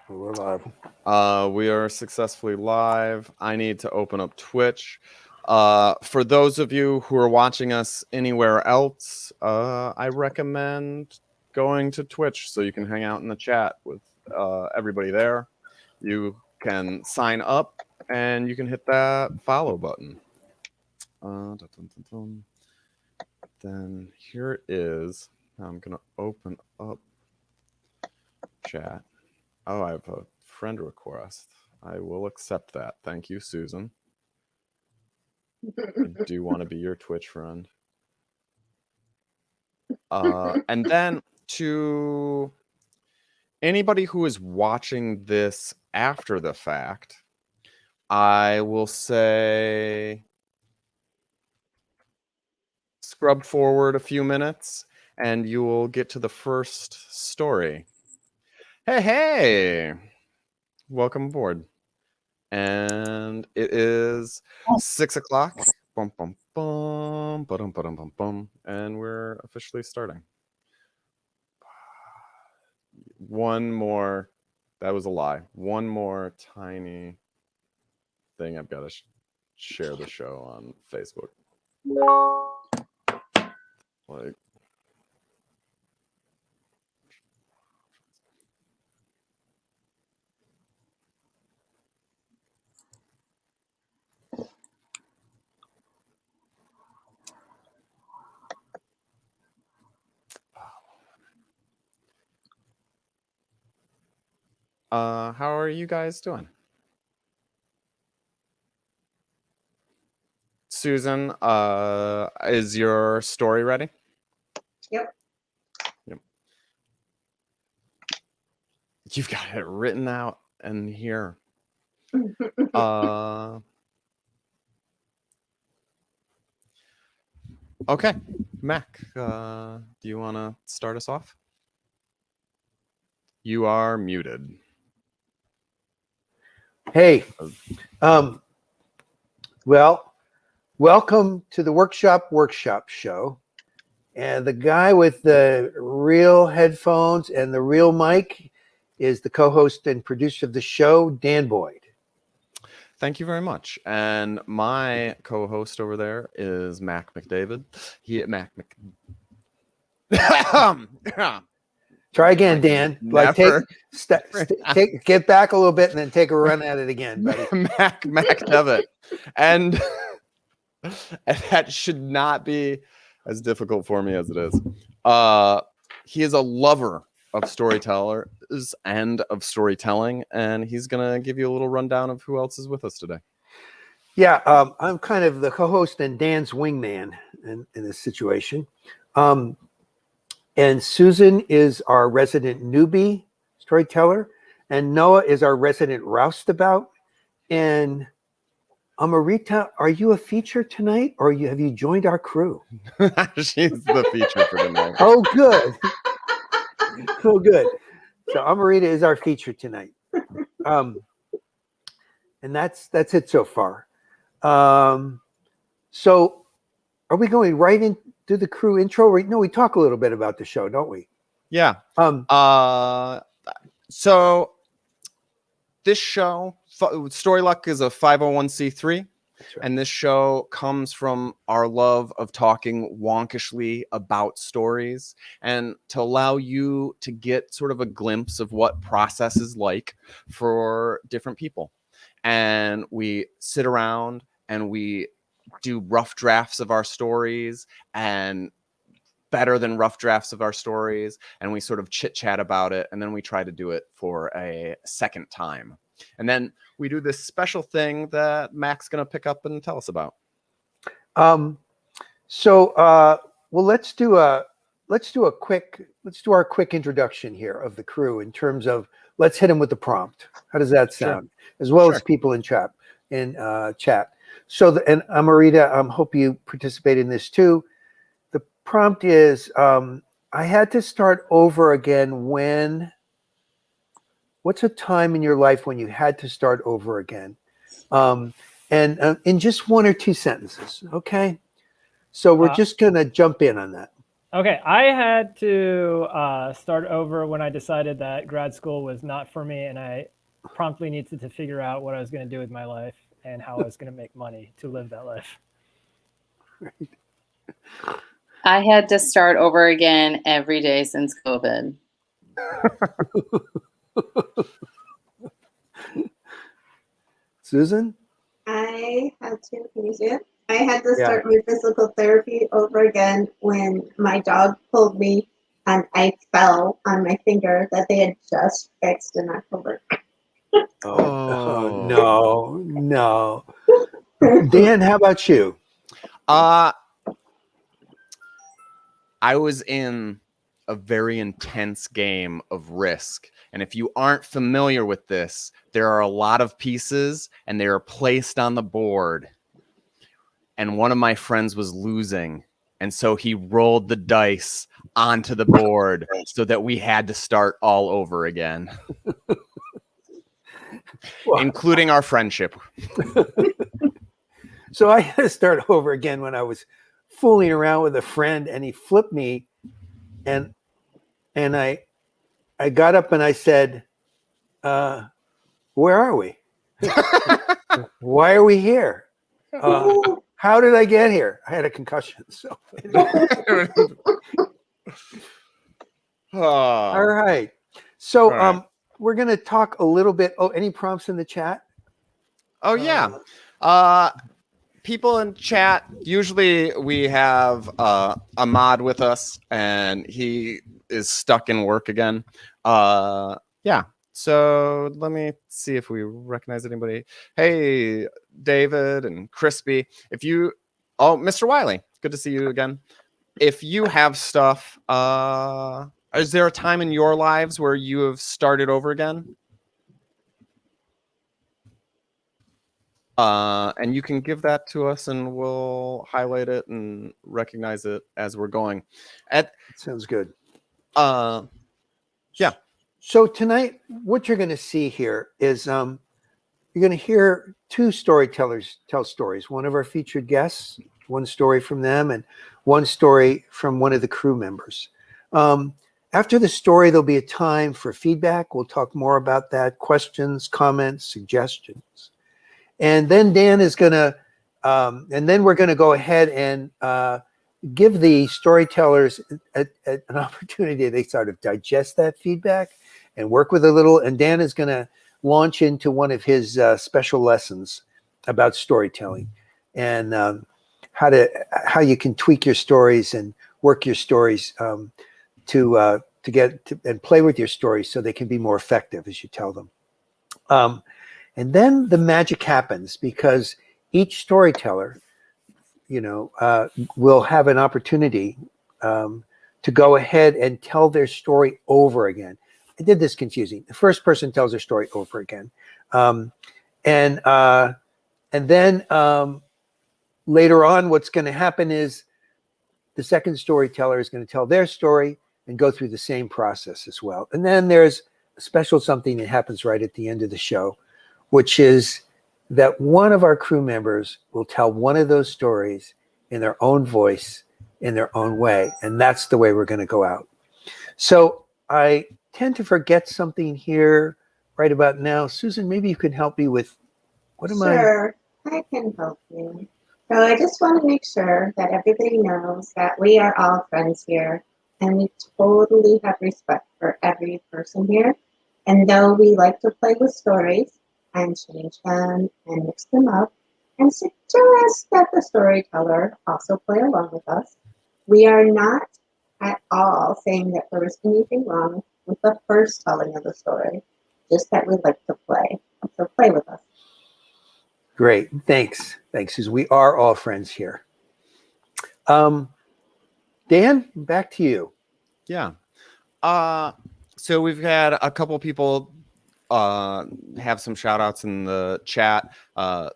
We're live. We are successfully live. I need to open up Twitch. For those of you who are watching us anywhere else, I recommend going to Twitch so you can hang out in the chat with everybody there. You can sign up and you can hit that follow button. Then here it is. I'm going to open up chat. Oh, I have a friend request. I will accept that. Thank you, Susan. I do want to be your Twitch friend. And then to anybody who is watching this after the fact, I will say scrub forward a few minutes and you will get to the first story. Hey! Welcome aboard. And it is 6 o'clock. Bum, bum, bum, ba-dum, ba-dum, bum, bum, and we're officially starting. One more. That was a lie. One more tiny thing. I've got to share the show on Facebook. Like. How are you guys doing? Susan, is your story ready? Yep. You've got it written out and here. Okay, Mac, do you want to start us off? You are muted. Hey, well, welcome to the Workshop show. And the guy with the real headphones and the real mic is the co-host and producer of the show, Dan Boyd. Thank you very much. And my co-host over there is Mac McDavid. Try again, Dan. Like get back a little bit and then take a run at it again, buddy. Mac Devitt. And that should not be as difficult for me as it is. He is a lover of storytellers and of storytelling, and he's gonna give you a little rundown of who else is with us today. Yeah, I'm kind of the co-host and Dan's wingman in this situation. And Susan is our resident newbie storyteller, and Noah is our resident roustabout. And Amrita, are you a feature tonight, or have you joined our crew? She's the feature for tonight. Oh, good. Oh, good. So Amrita is our feature tonight. And that's it so far. So are we going right into the crew intro? No, we talk a little bit about the show, don't we? Yeah. So this show, Story Luck, is a 501c3. Right. And this show comes from our love of talking wonkishly about stories and to allow you to get sort of a glimpse of what process is like for different people. And we sit around and we do rough drafts of our stories and better than rough drafts of our stories. And we sort of chit chat about it. And then we try to do it for a second time. And then we do this special thing that Mac's going to pick up and tell us about. Well, let's do our quick introduction here of the crew in terms of, let's hit them with the prompt. How does that sound? Sure. As well as people in chat. So, and Amrita, hope you participate in this too. The prompt is, I had to start over again when. What's a time in your life when you had to start over again? And in just one or two sentences, okay? So we're just going to jump in on that. Okay, I had to start over when I decided that grad school was not for me, and I promptly needed to figure out what I was going to do with my life and how I was going to make money to live that life. I had to start over again every day since COVID. Susan? I had to, can you see it? I had to start my physical therapy over again when my dog pulled me and I fell on my finger that they had just fixed in October. No. Dan, how about you? I was in a very intense game of Risk. And if you aren't familiar with this, there are a lot of pieces and they are placed on the board. And one of my friends was losing. And so he rolled the dice onto the board so that we had to start all over again, including our friendship. So I had to start over again when I was fooling around with a friend and he flipped me and I got up and I said, where are we? Why are we here? How did I get here? I had a concussion. So all right. So we're going to talk a little bit. Oh, any prompts in the chat? Oh, yeah. People in chat, usually we have Ahmad with us and he is stuck in work again. Yeah. So let me see if we recognize anybody. Hey, David and Crispy. If you, Mr. Wiley, good to see you again. If you have stuff, is there a time in your lives where you have started over again? And you can give that to us and we'll highlight it and recognize it as we're going. Sounds good. Yeah. So tonight, what you're going to see here is you're going to hear two storytellers tell stories. One of our featured guests, one story from them, and one story from one of the crew members. After the story, there'll be a time for feedback. We'll talk more about that, questions, comments, suggestions. And then Dan is going to, and then we're going to go ahead and give the storytellers an opportunity to sort of digest that feedback and work with a little. And Dan is going to launch into one of his special lessons about storytelling and how you can tweak your stories and work your stories to get to, and play with your stories so they can be more effective as you tell them. And then the magic happens because each storyteller, will have an opportunity to go ahead and tell their story over again. I did this confusing. The first person tells their story over again. And then later on, what's going to happen is the second storyteller is going to tell their story and go through the same process as well. And then there's a special something that happens right at the end of the show, which is that one of our crew members will tell one of those stories in their own voice, in their own way. And that's the way we're going to go out. So I tend to forget something here right about now. Susan, maybe you can help me with what am I? Sure, I can help you. So I just want to make sure that everybody knows that we are all friends here and we totally have respect for every person here. And though we like to play with stories and change them and mix them up and suggest that the storyteller also play along with us, we are not at all saying that there is anything wrong with the first telling of the story, just that we like to play. So play with us. Great, thanks, Susan. We are all friends here. Dan, back to you. Yeah. So we've had a couple people have some shout outs in the chat. I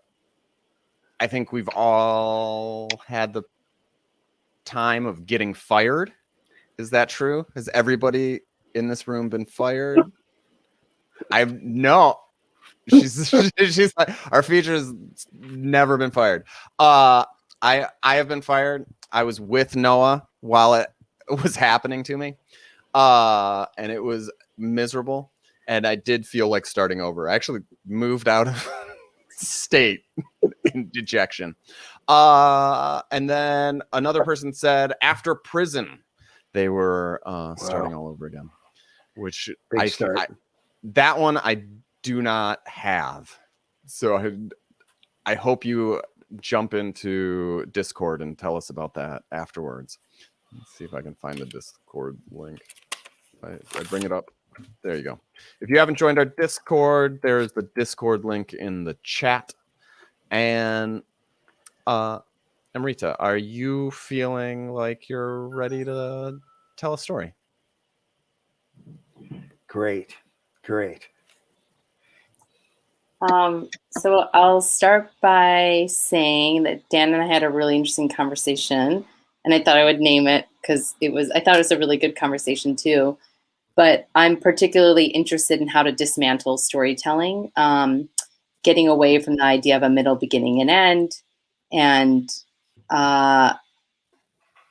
think we've all had the time of getting fired. Is that true? Has everybody in this room been fired? No. She's like, our feature's never been fired. I have been fired. I was with Noah while was happening to me. And it was miserable. And I did feel like starting over. I actually moved out of state in dejection. And then another person said after prison, they were starting all over again, which that one I do not have. So I hope you jump into Discord and tell us about that afterwards. Let's see if I can find the Discord link. I bring it up. There you go. If you haven't joined our Discord, there's the Discord link in the chat. And Amrita, are you feeling like you're ready to tell a story? Great. So I'll start by saying that Dan and I had a really interesting conversation, and I thought I would name it because I thought it was a really good conversation too. But I'm particularly interested in how to dismantle storytelling, getting away from the idea of a middle, beginning, and end, and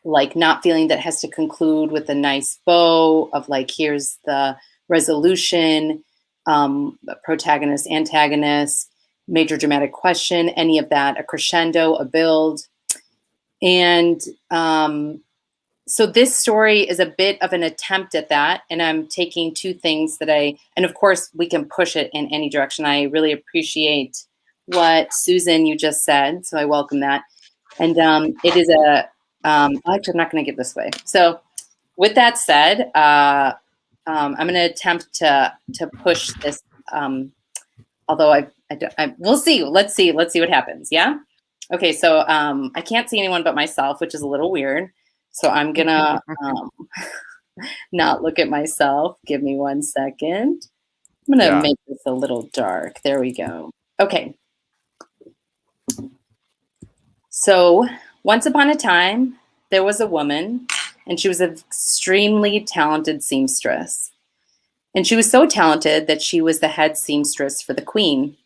like not feeling that it has to conclude with a nice bow of like, here's the resolution, protagonist, antagonist, major dramatic question, any of that, a crescendo, a build. And so this story is a bit of an attempt at that. And I'm taking two things and of course we can push it in any direction. I really appreciate what Susan, you just said. So I welcome that. And it is actually I'm not going to give this away. So with that said, I'm going to attempt to push this. Although we'll see. Let's see what happens. Yeah. Okay. So I can't see anyone but myself, which is a little weird. So I'm gonna not look at myself. Give me 1 second. I'm gonna make this a little dark. There we go. Okay. So once upon a time, there was a woman, and she was an extremely talented seamstress. And she was so talented that she was the head seamstress for the queen,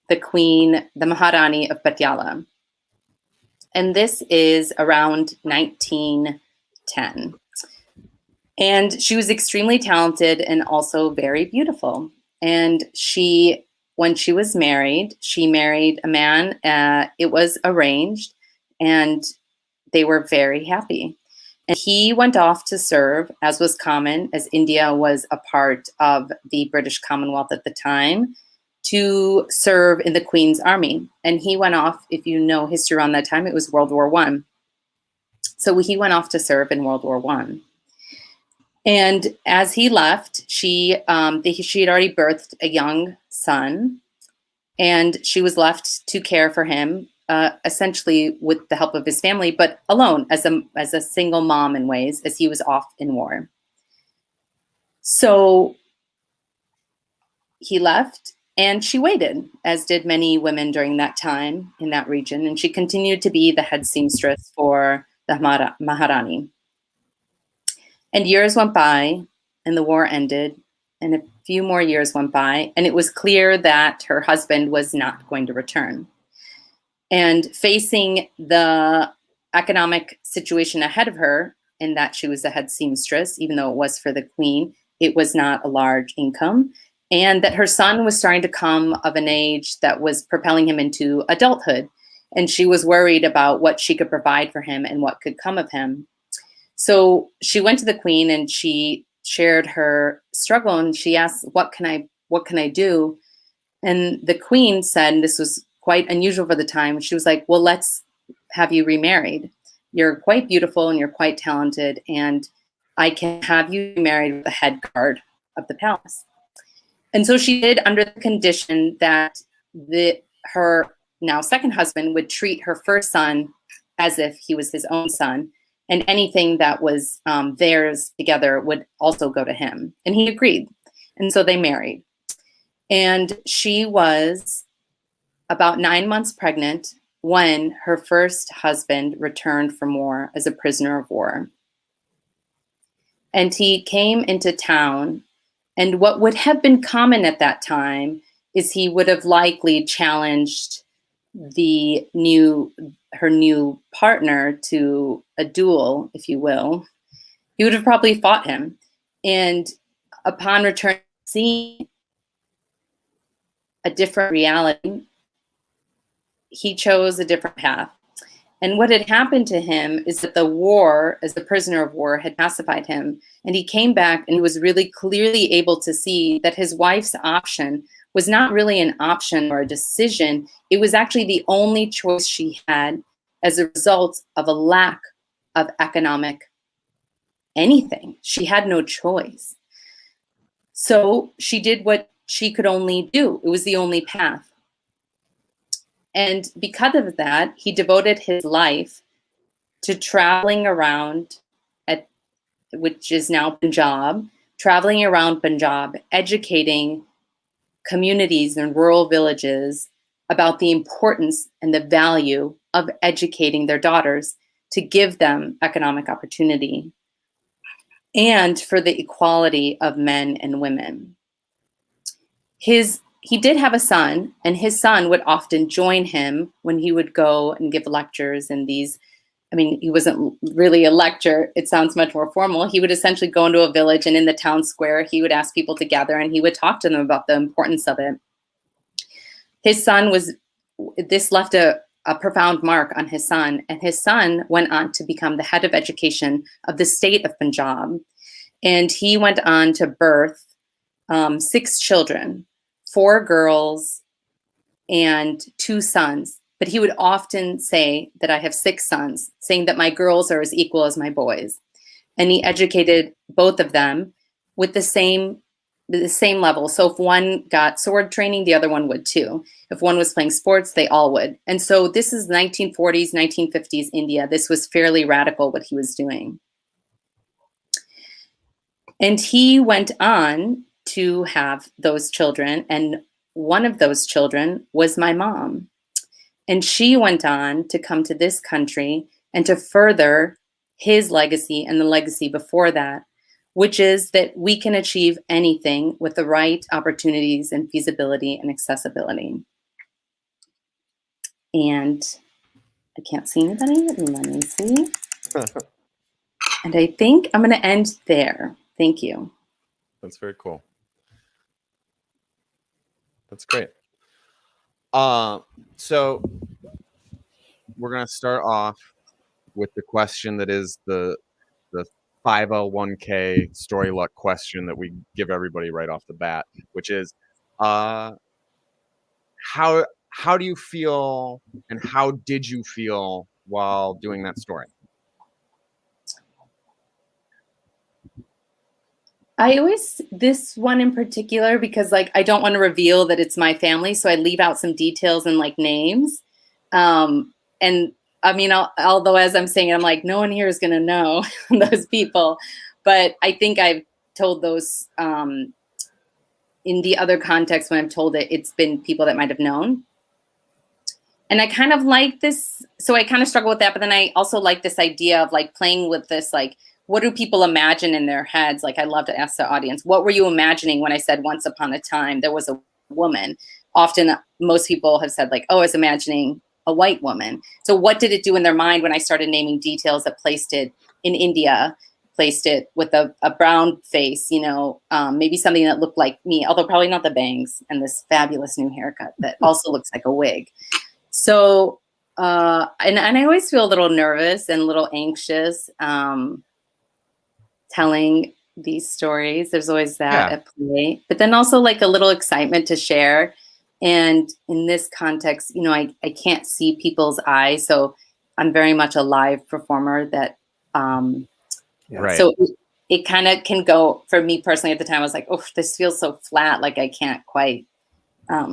the Maharani of Patiala. And this is around 1910. And she was extremely talented and also very beautiful. And when she was married, she married a man. It was arranged, and they were very happy. And he went off to serve, as was common, as India was a part of the British Commonwealth at the time, to serve in the Queen's army. And he went off, if you know history around that time, it was World War I. So he went off to serve in World War I. And as he left, she had already birthed a young son, and she was left to care for him, essentially with the help of his family, but alone as a single mom in ways, as he was off in war. So he left, and she waited, as did many women during that time in that region. And she continued to be the head seamstress for the Maharani. And years went by, and the war ended, and a few more years went by, and it was clear that her husband was not going to return. And facing the economic situation ahead of her, in that she was the head seamstress, even though it was for the queen, it was not a large income. And that her son was starting to come of an age that was propelling him into adulthood. And she was worried about what she could provide for him and what could come of him. So she went to the queen and she shared her struggle, and she asked, what can I do? And the queen said, and this was quite unusual for the time, she was like, well, let's have you remarried. You're quite beautiful and you're quite talented, and I can have you remarried with the head guard of the palace. And so she did, under the condition that her now second husband would treat her first son as if he was his own son, and anything that was theirs together would also go to him. And he agreed. And so they married. And she was about 9 months pregnant when her first husband returned from war as a prisoner of war. And he came into town, and what would have been common at that time is he would have likely challenged her new partner to a duel, if you will, he would have probably fought him. And upon return, seeing a different reality, he chose a different path. And what had happened to him is that the war, as a prisoner of war, had pacified him. And he came back and he was really clearly able to see that his wife's option was not really an option or a decision. It was actually the only choice she had as a result of a lack of economic anything. She had no choice. So she did what she could only do. It was the only path. And because of that, he devoted his life to traveling around, which is now Punjab, traveling around Punjab, educating communities and rural villages about the importance and the value of educating their daughters to give them economic opportunity and for the equality of men and women. He did have a son, and his son would often join him when he would go and give lectures in these. I mean, he wasn't really a lecture. It sounds much more formal. He would essentially go into a village, and in the town square, he would ask people to gather, and he would talk to them about the importance of it. This left a profound mark on his son, and his son went on to become the head of education of the state of Punjab. And he went on to birth 6 children, 4 girls and 2 sons. But he would often say that I have 6 sons, saying that my girls are as equal as my boys. And he educated both of them with the same level. So if one got sword training, the other one would too. If one was playing sports, they all would. And so this is 1940s, 1950s India. This was fairly radical what he was doing. And he went on to have those children, and one of those children was my mom. And she went on to come to this country and to further his legacy and the legacy before that, which is that we can achieve anything with the right opportunities and feasibility and accessibility. And I can't see anybody. Let me see. And I think I'm going to end there. Thank you. That's very cool. That's great. So we're going to start off with the question that is the 501k story luck question that we give everybody right off the bat, which is how do you feel and how did you feel while doing that story? This one in particular, because like I don't want to reveal that it's my family, so I leave out some details and like names. And I mean, although as I'm saying it, I'm like, no one here is going to know those people. But I think I've told those in the other context when I've told it, it's been people that might have known. And I kind of like this. So I kind of struggle with that. But then I also like this idea of like playing with this, like, what do people imagine in their heads? Like, I love to ask the audience, what were you imagining when I said once upon a time there was a woman? Often, most people have said like, oh, I was imagining a white woman. So what did it do in their mind when I started naming details that placed it in India, placed it with a brown face, you know, maybe something that looked like me, although probably not the bangs and this fabulous new haircut that also looks like a wig. So, and I always feel a little nervous and a little anxious telling these stories. There's always that at play, but then also like a little excitement to share. And in this context, you know, I can't see people's eyes, so I'm very much a live performer that, Right. So it kind of can go, for me personally at the time, I was like, oh, this feels so flat, like I can't quite.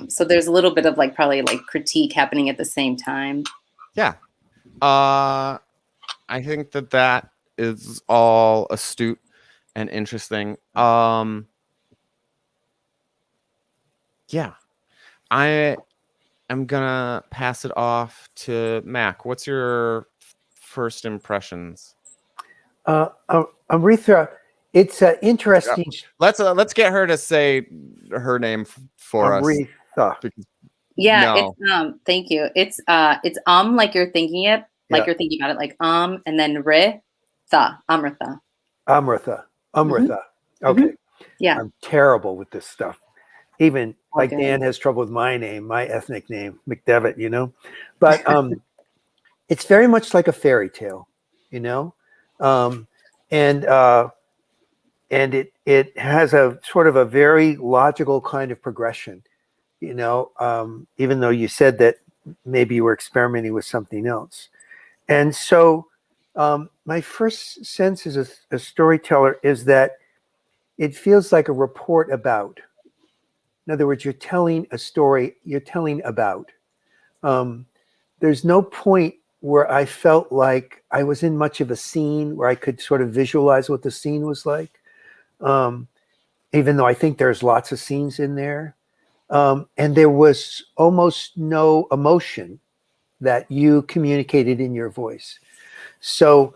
So there's a little bit of like probably like critique happening at the same time. Yeah. I think that is all astute and interesting. Yeah. I am gonna pass it off to Mac. What's your first impressions? Amrita, it's interesting. Let's get her to say her name for us. Amrita. Because Yeah, No. it's thank you. It's like you're thinking it, like Yeah. you're thinking about it, like and then re, tha, Amrita. Amrita. Mhm. Okay. Yeah. I'm terrible with this stuff. Even like Okay. Dan has trouble with my name, my ethnic name, McDevitt, you know. But it's very much like a fairy tale, you know. Um, and it has a sort of a very logical kind of progression, you know, even though you said that maybe you were experimenting with something else. And so my first sense as a storyteller is that it feels like a report about. In other words, you're telling a story, you're telling about. There's no point where I felt like I was in much of a scene where I could sort of visualize what the scene was like, even though I think there's lots of scenes in there. And there was almost no emotion that you communicated in your voice. So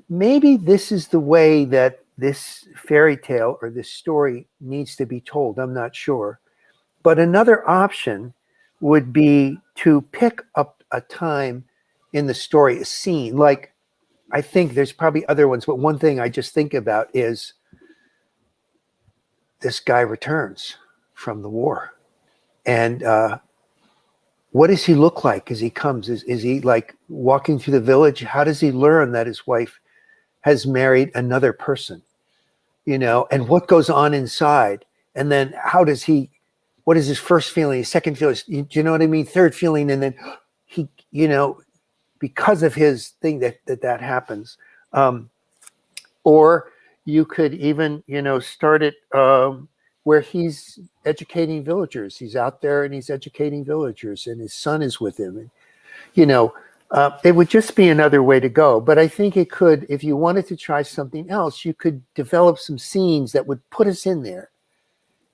maybe this is the way that this fairy tale or this story needs to be told. I'm not sure. But another option would be to pick up a time in the story, a scene. Like, I think there's probably other ones, but one thing I just think about is this guy returns from the war. And what does he look like as he comes? Is he like walking through the village? How does he learn that his wife has married another person? You know, and what goes on inside? And then what is his first feeling, his second feeling, do you know what I mean? Third feeling, and then he, you know, because of his thing that happens. Or you could even, you know, start it where he's educating villagers. He's out there and he's educating villagers, and his son is with him. And, you know, it would just be another way to go. But I think it could, if you wanted to try something else, you could develop some scenes that would put us in there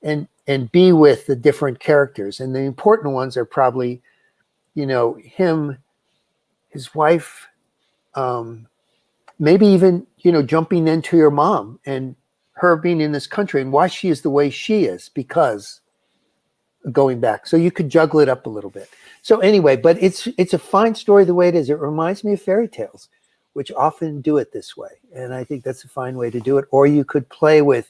and be with the different characters. And the important ones are probably, you know, him, his wife, maybe even, you know, jumping into your mom and her being in this country and why she is the way she is because going back. So you could juggle it up a little bit. So anyway, but it's a fine story the way it is. It reminds me of fairy tales, which often do it this way. And I think that's a fine way to do it. Or you could play with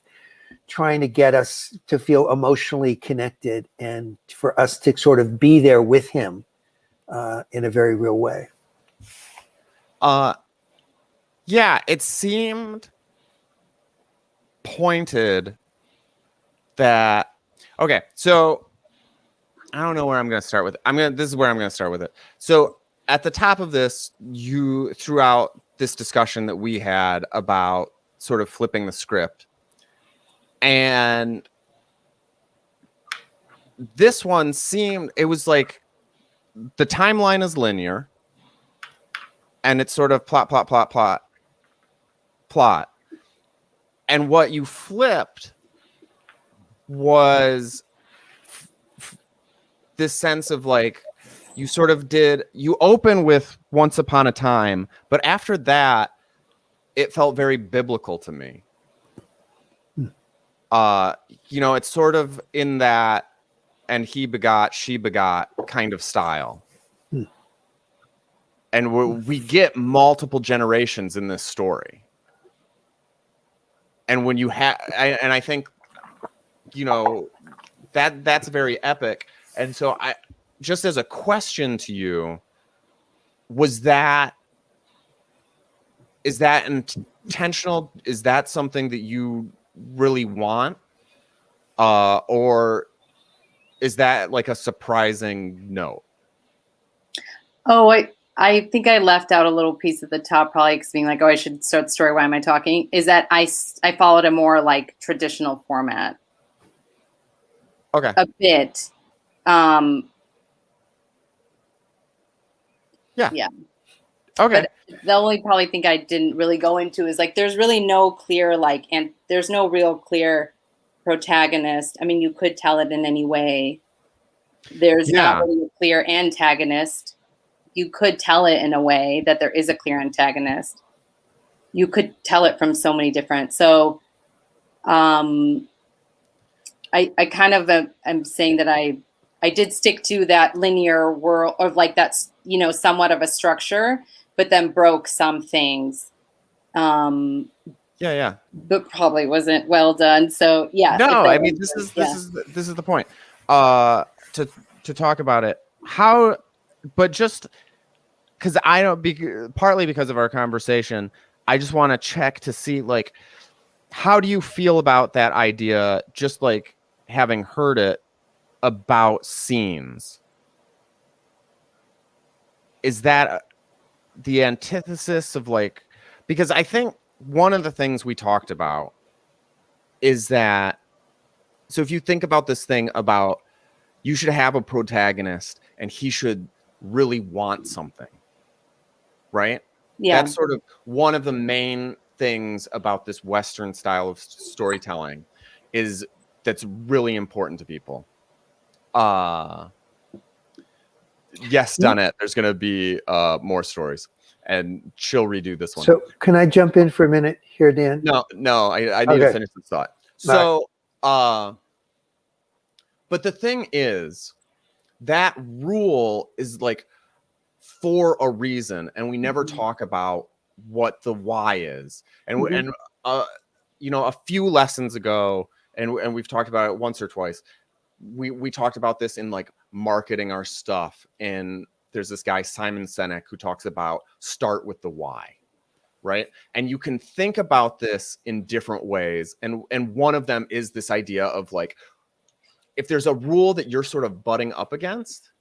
trying to get us to feel emotionally connected and for us to sort of be there with him in a very real way. Yeah, it seemed pointed that, okay, so I don't know where I'm going to start with it. This is where I'm going to start with it. So at the top of this, you throughout this discussion that we had about sort of flipping the script, and this one it was like the timeline is linear and it's sort of plot. And what you flipped was this sense of like, you open with Once Upon a Time, but after that, it felt very biblical to me. You know, it's sort of in that, and he begot, she begot kind of style. And we get multiple generations in this story. And when you and I think, you know, that's very epic. And so just as a question to you, is that intentional? Is that something that you really want? Or is that like a surprising note? Oh, I think I left out a little piece at the top, probably because being like, oh, I should start the story. Why am I talking? Is that I followed a more like traditional format. Okay. A bit. Yeah. Okay. But the only probably thing I didn't really go into is like, there's really no clear, like, and there's no real clear protagonist. I mean, you could tell it in any way. There's not really a clear antagonist. You could tell it in a way that there is a clear antagonist. You could tell it from so many different. So I kind of am saying that I I did stick to that linear world of like that's, you know, somewhat of a structure, but then broke some things. Yeah. But probably wasn't well done. So yeah. No, I mean this is the point. To talk about it. How, but just because I don't partly because of our conversation, I just want to check to see like how do you feel about that idea, just like having heard it about scenes? Is that the antithesis of like, because I think one of the things we talked about is that, so if you think about this thing about you should have a protagonist and he should really want something, right? Yeah. That's sort of one of the main things about this Western style of storytelling is that's really important to people. Yes, done it. There's going to be more stories, and she'll redo this one. So can I jump in for a minute here, Dan? No, I need to finish this thought. So, but the thing is, that rule is like for a reason, and we never talk about what the why is. And you know, a few lessons ago, and we've talked about it once or twice. We talked about this in like marketing our stuff, and there's this guy Simon Sinek who talks about start with the why, right? And you can think about this in different ways, and one of them is this idea of like, if there's a rule that you're sort of butting up against,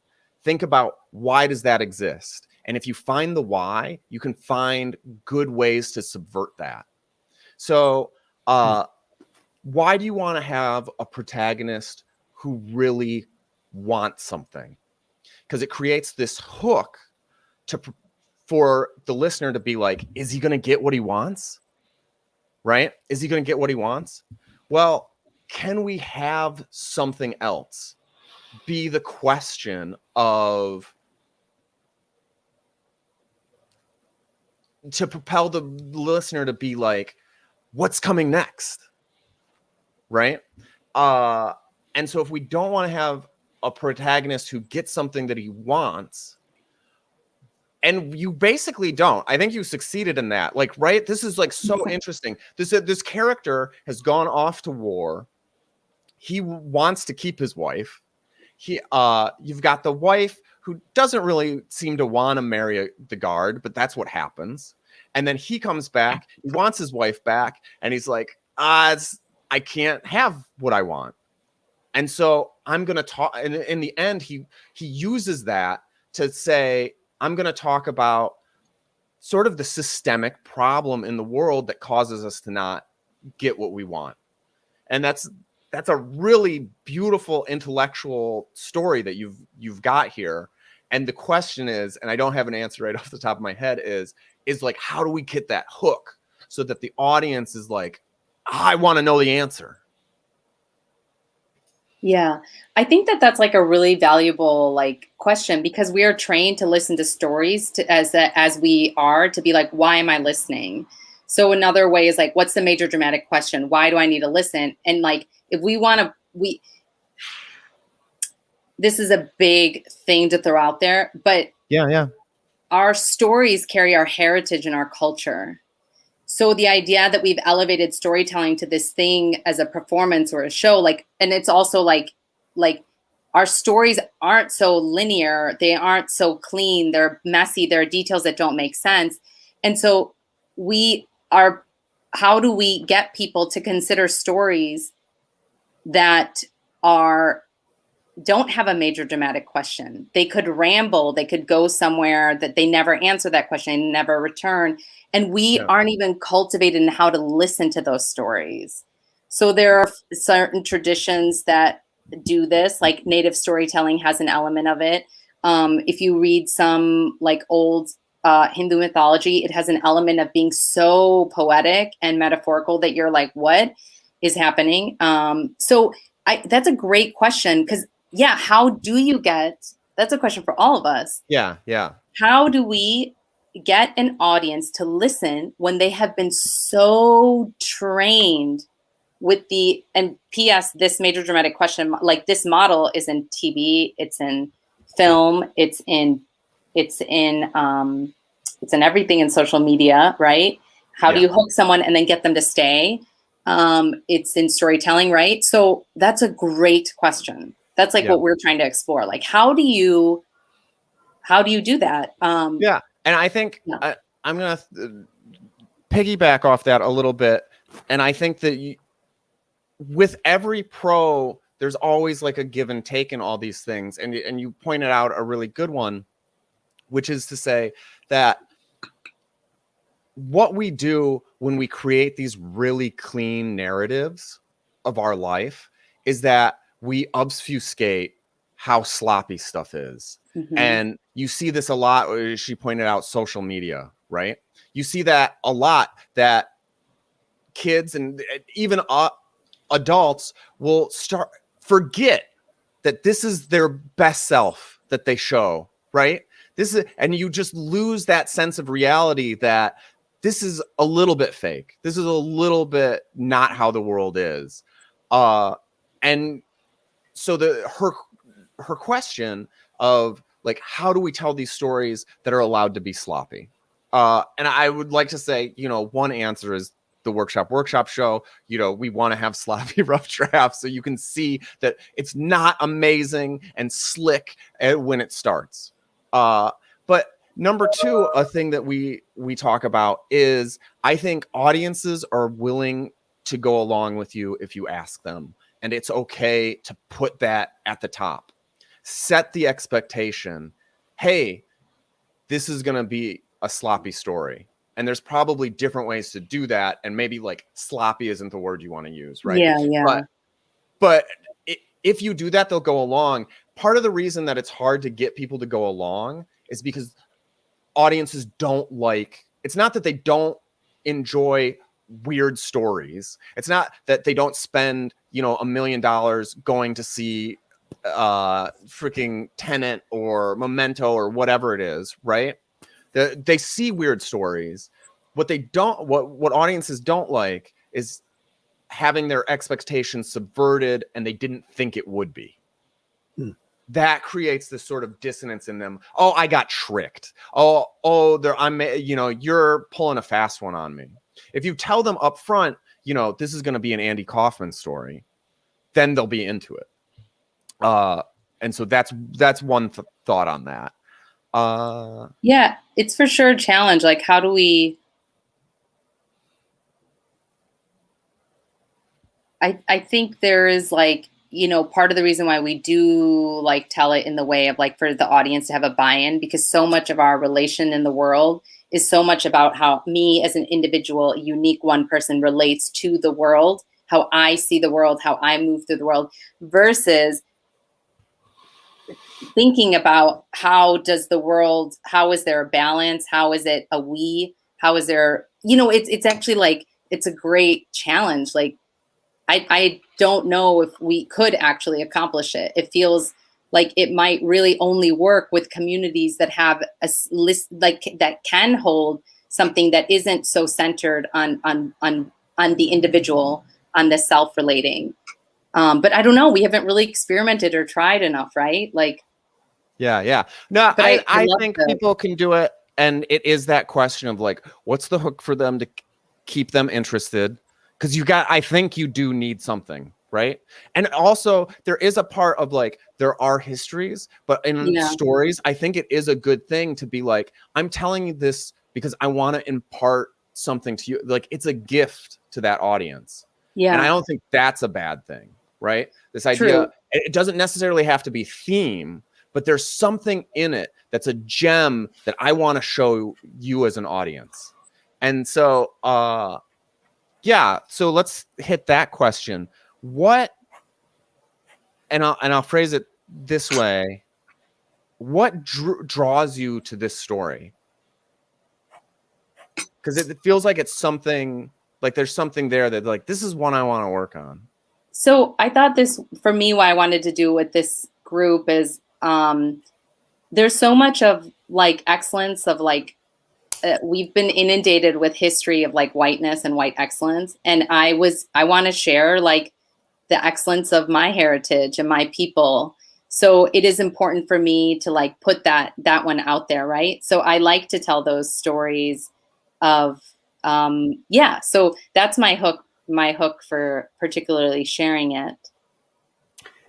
think about why does that exist, and if you find the why, you can find good ways to subvert that. So why do you want to have a protagonist who really wants something? Because it creates this hook for the listener to be like, is he going to get what he wants? Right? Is he going to get what he wants? Well, can we have something else be the question of, to propel the listener to be like, what's coming next? Right? And so if we don't want to have a protagonist who gets something that he wants, and you basically don't, I think you succeeded in that. Like, right? This is like so interesting. This character has gone off to war. He wants to keep his wife. You've got the wife who doesn't really seem to want to marry the guard, but that's what happens. And then he comes back, he wants his wife back, and he's like, I can't have what I want. And so I'm going to talk, and in the end, he uses that to say, I'm going to talk about sort of the systemic problem in the world that causes us to not get what we want. And that's a really beautiful intellectual story that you've got here. And the question is, and I don't have an answer right off the top of my head, is like, how do we get that hook so that the audience is like, I want to know the answer? Yeah, I think that that's like a really valuable like question, because we are trained to listen to stories as we are to be like, why am I listening? So another way is like, what's the major dramatic question? Why do I need to listen? And like, if we want to, this is a big thing to throw out there, but yeah, our stories carry our heritage and our culture. So the idea that we've elevated storytelling to this thing as a performance or a show, like, and it's also like our stories aren't so linear. They aren't so clean. They're messy. There are details that don't make sense. And so how do we get people to consider stories that don't have a major dramatic question? They could ramble. They could go somewhere that they never answer that question and never return. And we aren't even cultivated in how to listen to those stories. So there are certain traditions that do this, like native storytelling has an element of it. If you read some like old Hindu mythology, it has an element of being so poetic and metaphorical that you're like, what is happening? So that's a great question, because how do you that's a question for all of us. Yeah. How do we get an audience to listen when they have been so trained with the, and PS, this major dramatic question, like this model is in TV, it's in film, it's in everything in social media, right? How do you hook someone and then get them to stay? It's in storytelling, right? So that's a great question. That's like what we're trying to explore. Like, how do you do that? Yeah. And I think I'm going to piggyback off that a little bit. And I think that with every pro, there's always like a give and take in all these things. And you pointed out a really good one, which is to say that what we do when we create these really clean narratives of our life is that we obfuscate how sloppy stuff is. Mm-hmm. And you see this a lot. She pointed out social media, right? You see that a lot, that kids and even adults will forget that this is their best self that they show, right? And you just lose that sense of reality that this is a little bit fake. This is a little bit not how the world is. And so her question of like, how do we tell these stories that are allowed to be sloppy? And I would like to say, one answer is the workshop show. We want to have sloppy rough drafts so you can see that it's not amazing and slick when it starts. But number two, a thing that we talk about is I think audiences are willing to go along with you if you ask them. And it's okay to put that at the top. Set the expectation. Hey, this is going to be a sloppy story. And there's probably different ways to do that. And maybe like sloppy isn't the word you want to use, right? Yeah. But if you do that, they'll go along. Part of the reason that it's hard to get people to go along is because audiences don't like, it's not that they don't enjoy weird stories. It's not that they don't spend, $1 million going to see freaking Tenet or Memento or whatever it is, right? They see weird stories. What audiences don't like is having their expectations subverted and they didn't think it would be. That creates this sort of dissonance in them. Oh, I got tricked. You're pulling a fast one on me. If you tell them up front, this is going to be an Andy Kaufman story, then they'll be into it. And so that's one thought on that. Yeah, it's for sure a challenge. Like, how do we? I think there is like, part of the reason why we do like tell it in the way of like for the audience to have a buy-in, because so much of our relation in the world is so much about how me as an individual, unique one person relates to the world, how I see the world, how I move through the world, versus thinking about how is there a balance? How is it a we? How is there, it's actually like, it's a great challenge. Like, I don't know if we could actually accomplish it. It feels like it might really only work with communities that have a list, like that can hold something that isn't so centered on the individual, on the self-relating. But I don't know. We haven't really experimented or tried enough, right? Like, yeah. No, but I think people can do it, and it is that question of like, what's the hook for them to keep them interested? Because I think you do need something, right? And also there is a part of like, there are histories, but in stories, I think it is a good thing to be like, I'm telling you this because I want to impart something to you. Like, it's a gift to that audience. Yeah. And I don't think that's a bad thing, right? This idea, it doesn't necessarily have to be theme, but there's something in it that's a gem that I want to show you as an audience. And so, so let's hit that question. And I'll phrase it this way. What draws you to this story? Because it feels like it's something, like there's something there that like, this is one I want to work on. So I thought this, for me, what I wanted to do with this group is there's so much of like excellence of like we've been inundated with history of like whiteness and white excellence, and I want to share like the excellence of my heritage and my people. So it is important for me to like put that one out there, right? So I like to tell those stories of so that's my hook for particularly sharing it.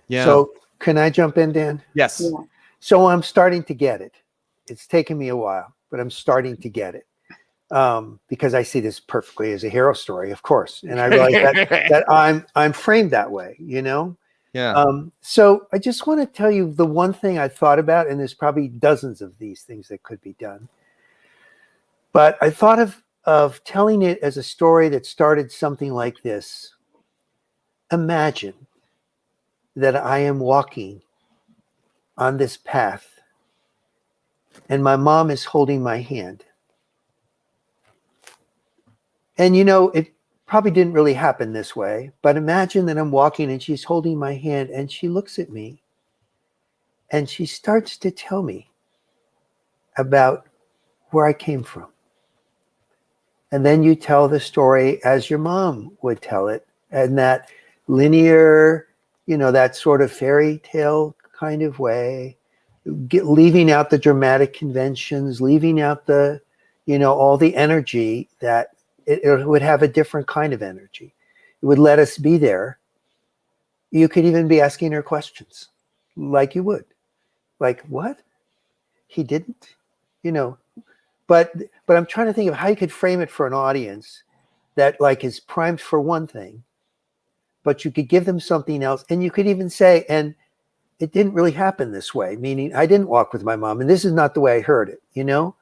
Yeah. So can I jump in, Dan? Yes. Yeah. So I'm starting to get it. It's taken me a while, but I'm starting to get it. Because I see this perfectly as a hero story, of course. And I realize that I'm framed that way, you know? Yeah. So I just want to tell you the one thing I thought about, and there's probably dozens of these things that could be done. But I thought of telling it as a story that started something like this. Imagine that I am walking on this path and my mom is holding my hand. And you know, it probably didn't really happen this way, but imagine that I'm walking and she's holding my hand and she looks at me and she starts to tell me about where I came from. And then you tell the story as your mom would tell it, and that linear, you know, that sort of fairy tale kind of way, leaving out the dramatic conventions, leaving out the, you know, all the energy that it would have a different kind of energy. It would let us be there. You could even be asking her questions like you would. Like, what? He didn't? You know, but I'm trying to think of how you could frame it for an audience that like is primed for one thing, but you could give them something else. And you could even say, and it didn't really happen this way, meaning I didn't walk with my mom and this is not the way I heard it, you know,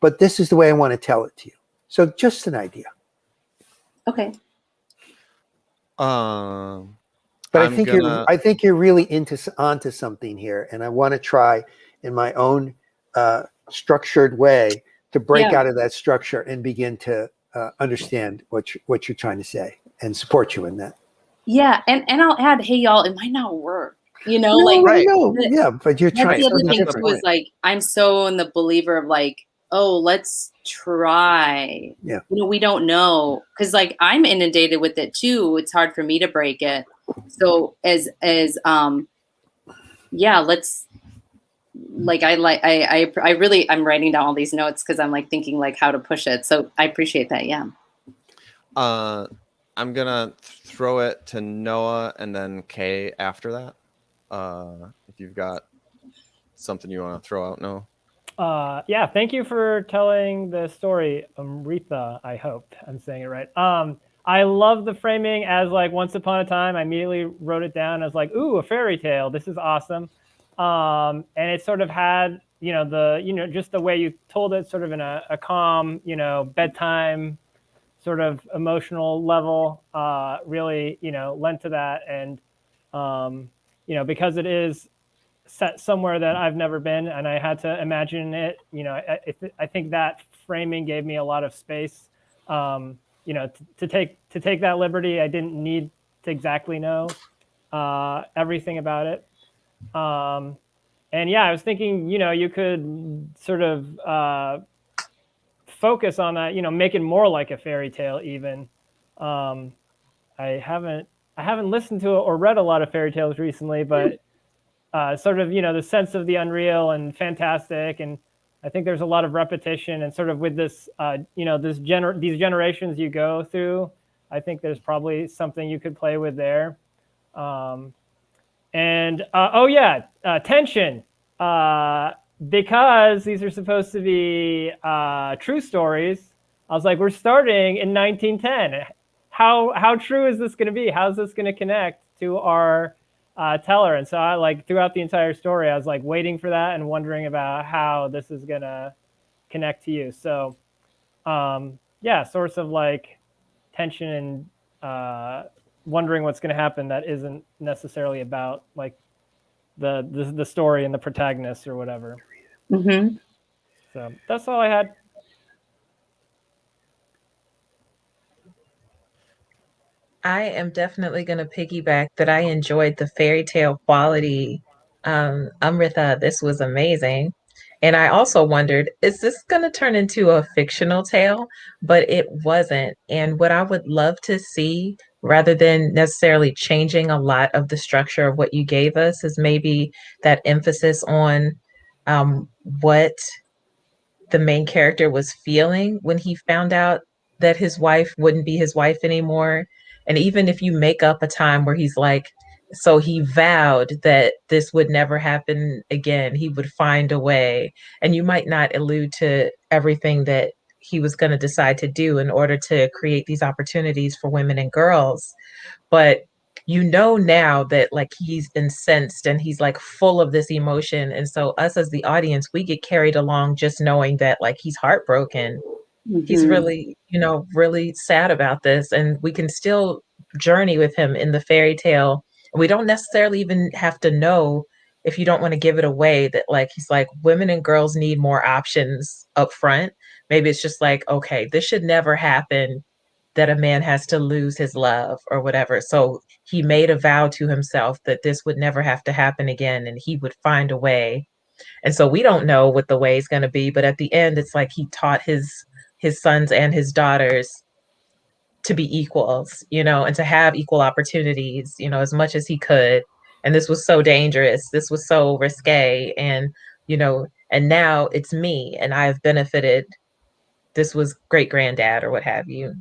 but this is the way I want to tell it to you. So just an idea. Okay. But I think you're really onto something here, and I want to try in my own structured way to break out of that structure and begin to understand what you're trying to say and support you in that. Yeah, and I'll add, hey y'all, it might not work. You know, no, like right. Yeah, but you're trying. The other thing too is like I'm so in the believer of like, oh, let's try. Yeah. You know, we don't know, because like I'm inundated with it too. It's hard for me to break it. So let's like I really I'm writing down all these notes because I'm like thinking like how to push it. So I appreciate that. Yeah. I'm gonna throw it to Noah and then Kay after that. If you've got something you want to throw out, Noah. Yeah, thank you for telling the story, Amrita. I hope I'm saying it right. I love the framing as like once upon a time. I immediately wrote it down as like, ooh, a fairy tale. This is awesome. And it sort of had, just the way you told it, sort of in a calm, bedtime sort of emotional level, really, lent to that. And, because it is set somewhere that I've never been and I had to imagine it, I think that framing gave me a lot of space, to take that liberty. I didn't need to exactly know everything about it. And yeah, I was thinking, you could sort of focus on that, make it more like a fairy tale even. I haven't listened to or read a lot of fairy tales recently, but sort of, the sense of the unreal and fantastic. And I think there's a lot of repetition and sort of with this, these generations you go through, I think there's probably something you could play with there. Tension. Because these are supposed to be true stories, I was like, we're starting in 1910. How true is this going to be? How's this going to connect to our teller? And so I like throughout the entire story, I was like waiting for that and wondering about how this is going to connect to you. So source of like tension and wondering what's going to happen that isn't necessarily about like the story and the protagonist or whatever. Mm-hmm. So that's all I had. I am definitely going to piggyback that I enjoyed the fairy tale quality. Amrita, this was amazing. And I also wondered, is this going to turn into a fictional tale? But it wasn't. And what I would love to see, rather than necessarily changing a lot of the structure of what you gave us, is maybe that emphasis on what the main character was feeling when he found out that his wife wouldn't be his wife anymore. And even if you make up a time where he's like, so he vowed that this would never happen again, he would find a way. And you might not allude to everything that he was going to decide to do in order to create these opportunities for women and girls. But you know now that like he's incensed and he's like full of this emotion. And so us as the audience, we get carried along just knowing that like he's heartbroken. He's really, really sad about this. And we can still journey with him in the fairy tale. We don't necessarily even have to know, if you don't want to give it away, that like he's like, women and girls need more options up front. Maybe it's just like, okay, this should never happen, that a man has to lose his love or whatever. So he made a vow to himself that this would never have to happen again and he would find a way. And so we don't know what the way is going to be, but at the end it's like he taught his sons and his daughters to be equals, and to have equal opportunities, as much as he could. And this was so dangerous. This was so risque. And, and now it's me and I've benefited. This was great granddad or what have you.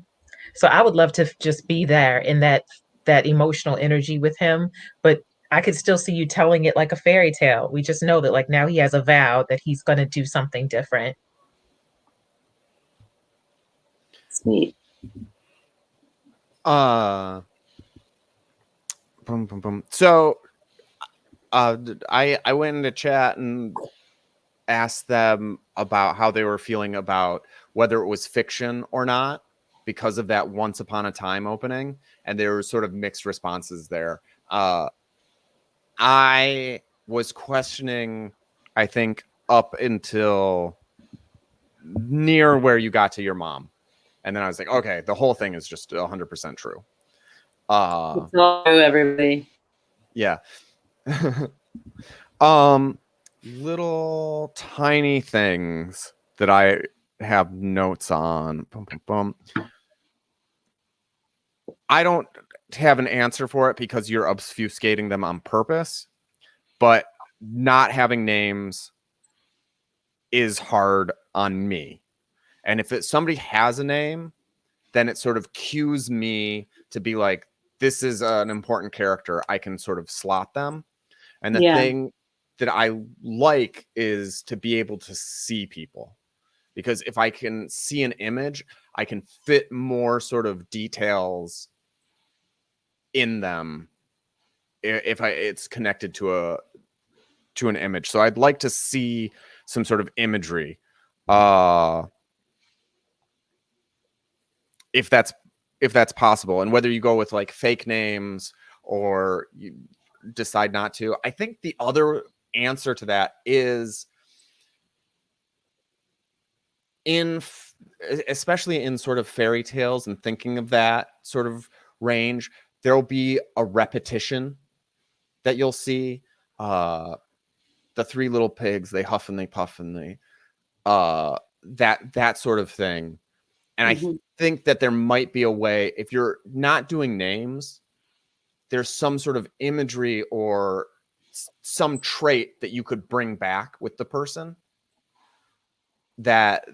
So I would love to just be there in that emotional energy with him, but I could still see you telling it like a fairy tale. We just know that like now he has a vow that he's going to do something different. Sweet. Boom, boom, boom. So I went into chat and asked them about how they were feeling about whether it was fiction or not because of that Once Upon a Time opening, and there were sort of mixed responses there. I was questioning, I think, up until near where you got to your mom. And then I was like, okay, the whole thing is just 100% true. It's all true, everybody. Yeah. Little tiny things that I have notes on. Boom, boom, boom. I don't have an answer for it because you're obfuscating them on purpose, but not having names is hard on me. And if somebody has a name, then it sort of cues me to be like, this is an important character. I can sort of slot them. And the thing that I like is to be able to see people, because if I can see an image, I can fit more sort of details in them if it's connected to an image. So I'd like to see some sort of imagery, if that's possible, and whether you go with like fake names or you decide not to. I think the other answer to that is especially in sort of fairy tales and thinking of that sort of range, there'll be a repetition that you'll see. The three little pigs, they huff and they puff and they that sort of thing. And I think that there might be a way, if you're not doing names, there's some sort of imagery or some trait that you could bring back with the person that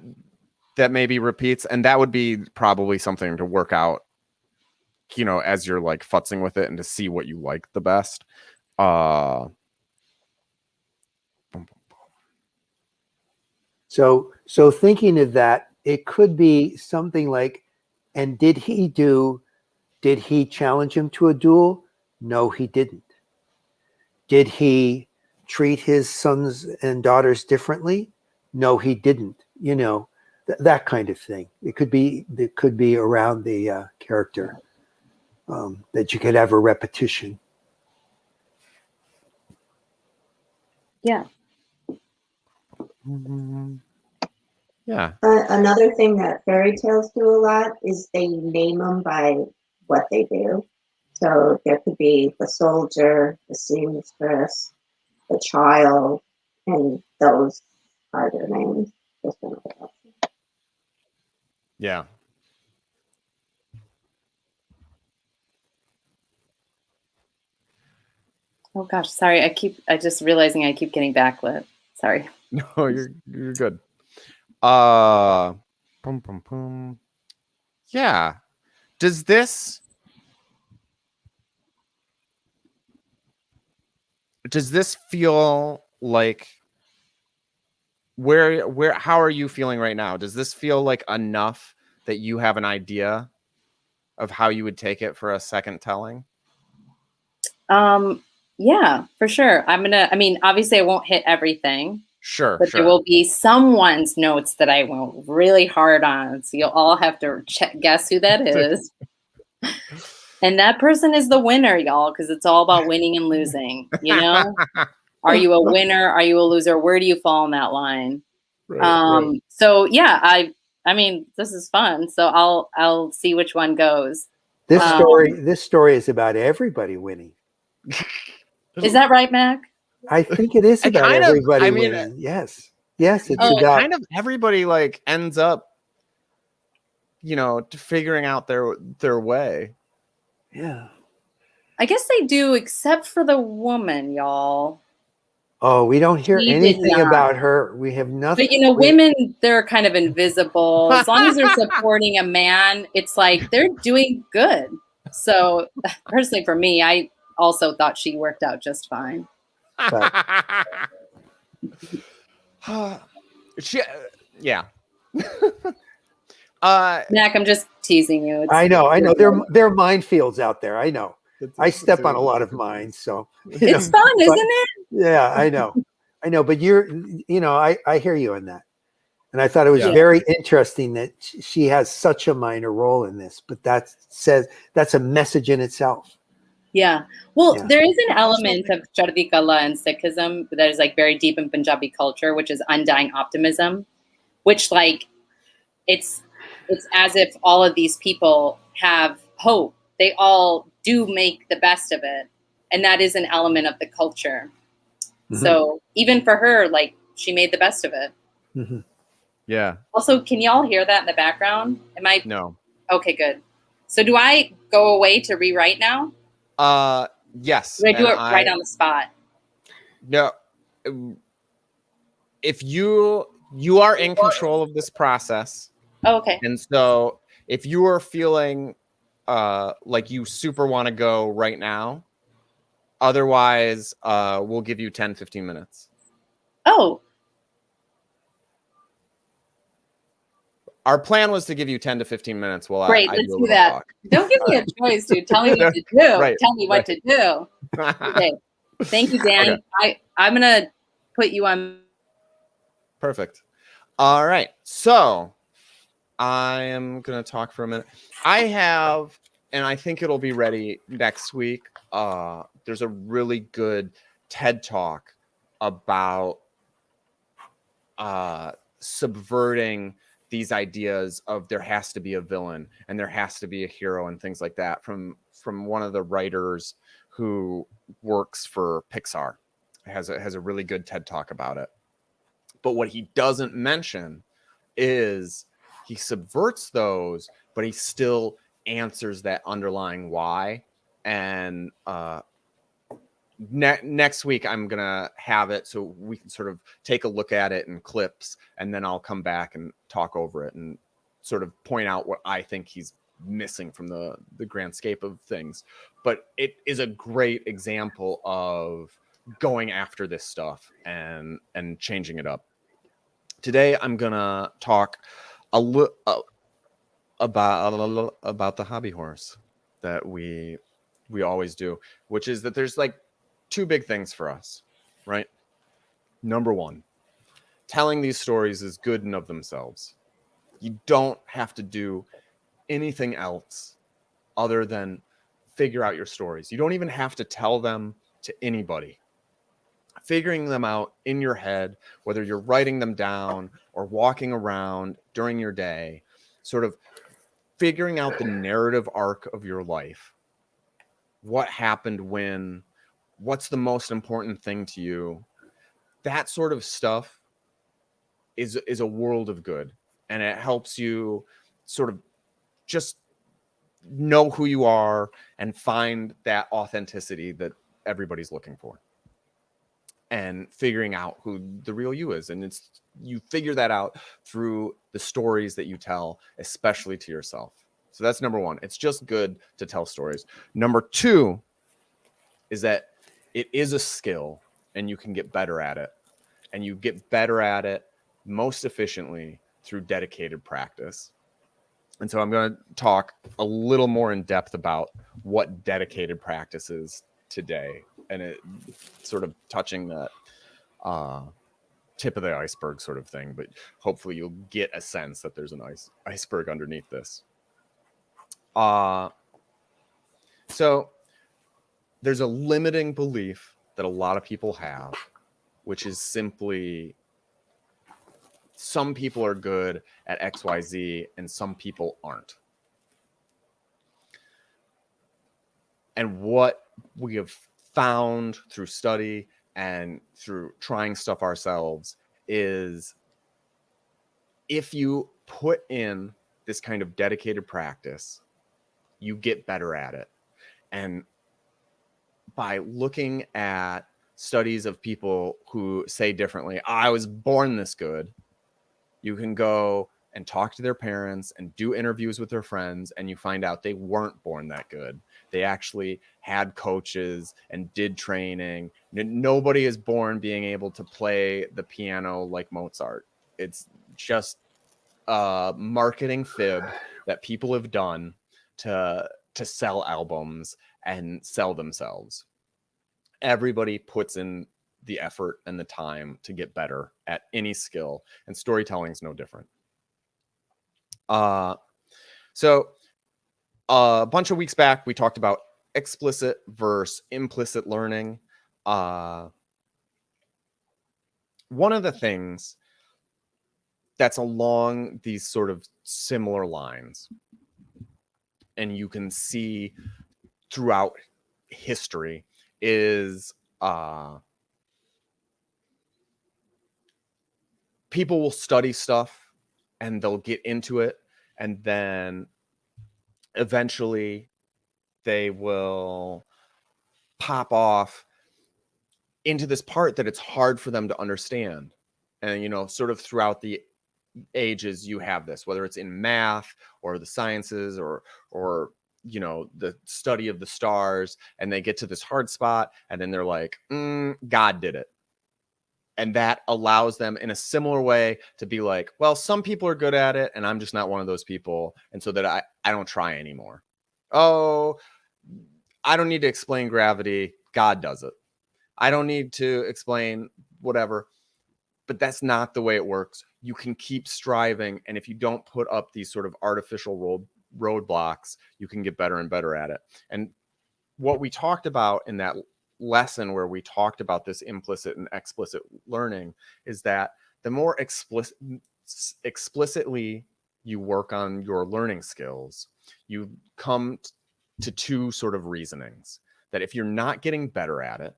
maybe repeats. And that would be probably something to work out, as you're like futzing with it and to see what you like the best. So thinking of that, it could be something like, and did he challenge him to a duel? No, he didn't. Did he treat his sons and daughters differently? No, he didn't. That kind of thing. It could be around the character, that you could have a repetition. Yeah. Yeah. Another thing that fairy tales do a lot is they name them by what they do. So there could be the soldier, the seamstress, the child, and those harder, and I am just another person. Yeah. Oh gosh, sorry. I just realizing I keep getting backlit. Sorry. No, you're good. Boom, boom, boom. Yeah. Does this feel like where how are you feeling right now? Does this feel like enough that you have an idea of how you would take it for a second telling? Yeah, for sure. I mean, obviously I won't hit everything, Sure, but there sure. will be someone's notes that I went really hard on. So you'll all have to guess who that is. And that person is the winner, y'all, because it's all about winning and losing, you know? Are you a winner? Are you a loser? Where do you fall on that line? Right. So yeah, I mean, this is fun. So I'll see which one goes. This story is about everybody winning. Is that right, Mac? I think it is I about kind of- everybody I mean, winning. Yes, it's Oh, about Kind of everybody like ends up, you know, figuring out their way. yeah. I guess they do, except for the woman, y'all. Oh, we don't hear She did anything not. about her. We have nothing. But you know, women, they're kind of invisible. As long as they're supporting a man, it's like they're doing good. So personally for me, I also thought she worked out just fine. Yeah. Mac, I'm just teasing you. I know. There are minefields out there. I know. I step on a lot of mines, so it's fun, isn't it? Yeah, I know. But I hear you on that. And I thought it was Yeah. very interesting that she has such a minor role in this, but that's a message in itself. Yeah. Well, Yeah. there is an element of Chardi Kala and Sikhism that is like very deep in Punjabi culture, which is undying optimism, which like it's as if all of these people have hope. They all do make the best of it. And that is an element of the culture. Mhm. So even for her, like she made the best of it. Mm-hmm. Yeah. Also, can y'all hear that in the background? No. Okay, good. So do I go away to rewrite now? Yes. Do I do it right on the spot? No. If you are in control of this process. Oh, okay. And so if you are feeling like you super want to go right now, otherwise we'll give you 10-15 minutes. Oh. Our plan was to give you 10 to 15 minutes while Great, I let's do a do little that. talk. Don't give me a choice, dude. Tell me what to do. Right, Tell me what to do. Okay. Thank you, Dan. Okay. I'm gonna put you on. Perfect. All right. So I am gonna talk for a minute. I have, and I think it'll be ready next week. There's a really good TED Talk about subverting these ideas of there has to be a villain and there has to be a hero and things like that from one of the writers who works for Pixar. Has a really good TED Talk about it. But what he doesn't mention is he subverts those, but he still answers that underlying why. And next week I'm gonna have it so we can sort of take a look at it in clips, and then I'll come back and talk over it and sort of point out what I think he's missing from the grand scape of things. But it is a great example of going after this stuff and changing it up. Today I'm gonna talk a little about the hobby horse that we always do, which is that there's like two big things for us, right? Number one, telling these stories is good in of themselves. You don't have to do anything else other than figure out your stories. You don't even have to tell them to anybody. Figuring them out in your head, whether you're writing them down or walking around during your day, sort of figuring out the narrative arc of your life. What happened when? What's the most important thing to you? That sort of stuff is a world of good, and it helps you sort of just know who you are and find that authenticity that everybody's looking for, and figuring out who the real you is. And it's, you figure that out through the stories that you tell, especially to yourself. So that's number one. It's just good to tell stories. Number two is that it is a skill and you can get better at it. And you get better at it most efficiently through dedicated practice. And so I'm going to talk a little more in depth about what dedicated practice is today. And it sort of touching that tip of the iceberg sort of thing. But hopefully you'll get a sense that there's an iceberg underneath this. So there's a limiting belief that a lot of people have, which is simply some people are good at XYZ and some people aren't. And what we have found through study and through trying stuff ourselves is if you put in this kind of dedicated practice, you get better at it. And by looking at studies of people who say differently, I was born this good, you can go and talk to their parents and do interviews with their friends, and you find out they weren't born that good. They actually had coaches and did training. Nobody is born being able to play the piano like Mozart. It's just a marketing fib that people have done to sell albums and sell themselves. Everybody puts in the effort and the time to get better at any skill, and storytelling is no different. So a bunch of weeks back, we talked about explicit versus implicit learning. One of the things that's along these sort of similar lines, and you can see throughout history, is people will study stuff and they'll get into it, and then eventually they will pop off into this part that it's hard for them to understand. And, you know, sort of throughout the ages, you have this, whether it's in math or the sciences or you know, the study of the stars, and they get to this hard spot and then they're like, God did it. And that allows them in a similar way to be like, well, some people are good at it and I'm just not one of those people. And so that I don't try anymore. Oh, I don't need to explain gravity. God does it. I don't need to explain whatever. But that's not the way it works. You can keep striving. And if you don't put up these sort of artificial roadblocks, you can get better and better at it. And what we talked about in that lesson where we talked about this implicit and explicit learning is that the more explicitly you work on your learning skills, you come to two sort of reasonings. That if you're not getting better at it,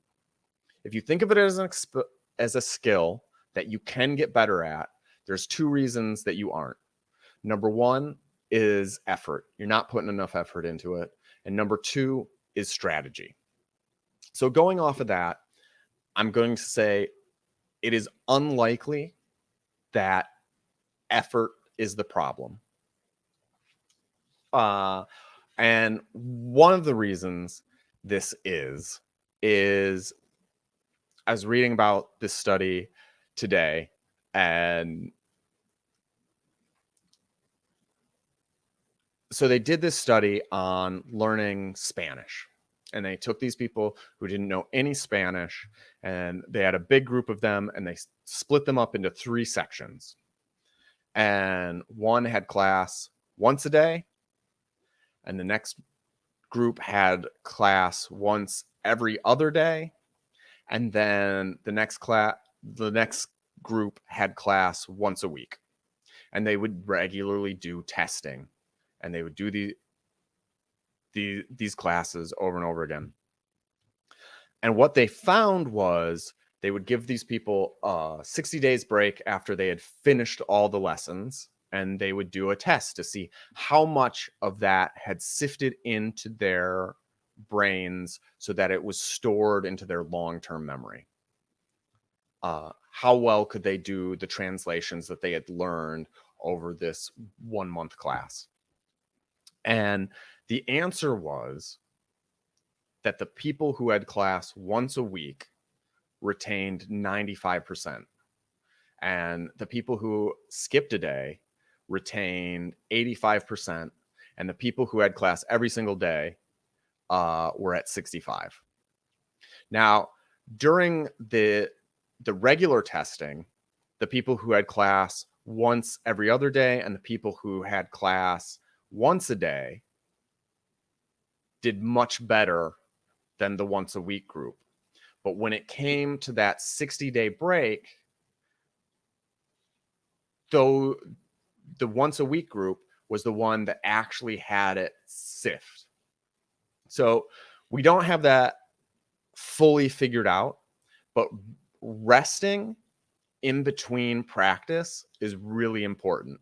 if you think of it as a skill that you can get better at, there's two reasons that you aren't. Number one is effort. You're not putting enough effort into it. And number two is strategy. So going off of that, I'm going to say it is unlikely that effort is the problem. And one of the reasons this is I was reading about this study today, and so they did this study on learning Spanish. And they took these people who didn't know any Spanish, and they had a big group of them, and they split them up into 3 sections. And one had class once a day, and the next group had class once every other day, and then the next group had class once a week. And they would regularly do testing, and they would do these classes over and over again. And what they found was they would give these people 60 days break after they had finished all the lessons, and they would do a test to see how much of that had sifted into their brains so that it was stored into their long-term memory. How well could they do the translations that they had learned over this 1 month class? And the answer was that the people who had class once a week retained 95%. And the people who skipped a day retained 85%. And the people who had class every single day were at 65. Now, during the regular testing, the people who had class once every other day and the people who had class once a day did much better than the once a week group. But when it came to that 60-day break, though the once a week group was the one that actually had it sift. So we don't have that fully figured out, but resting in between practice is really important.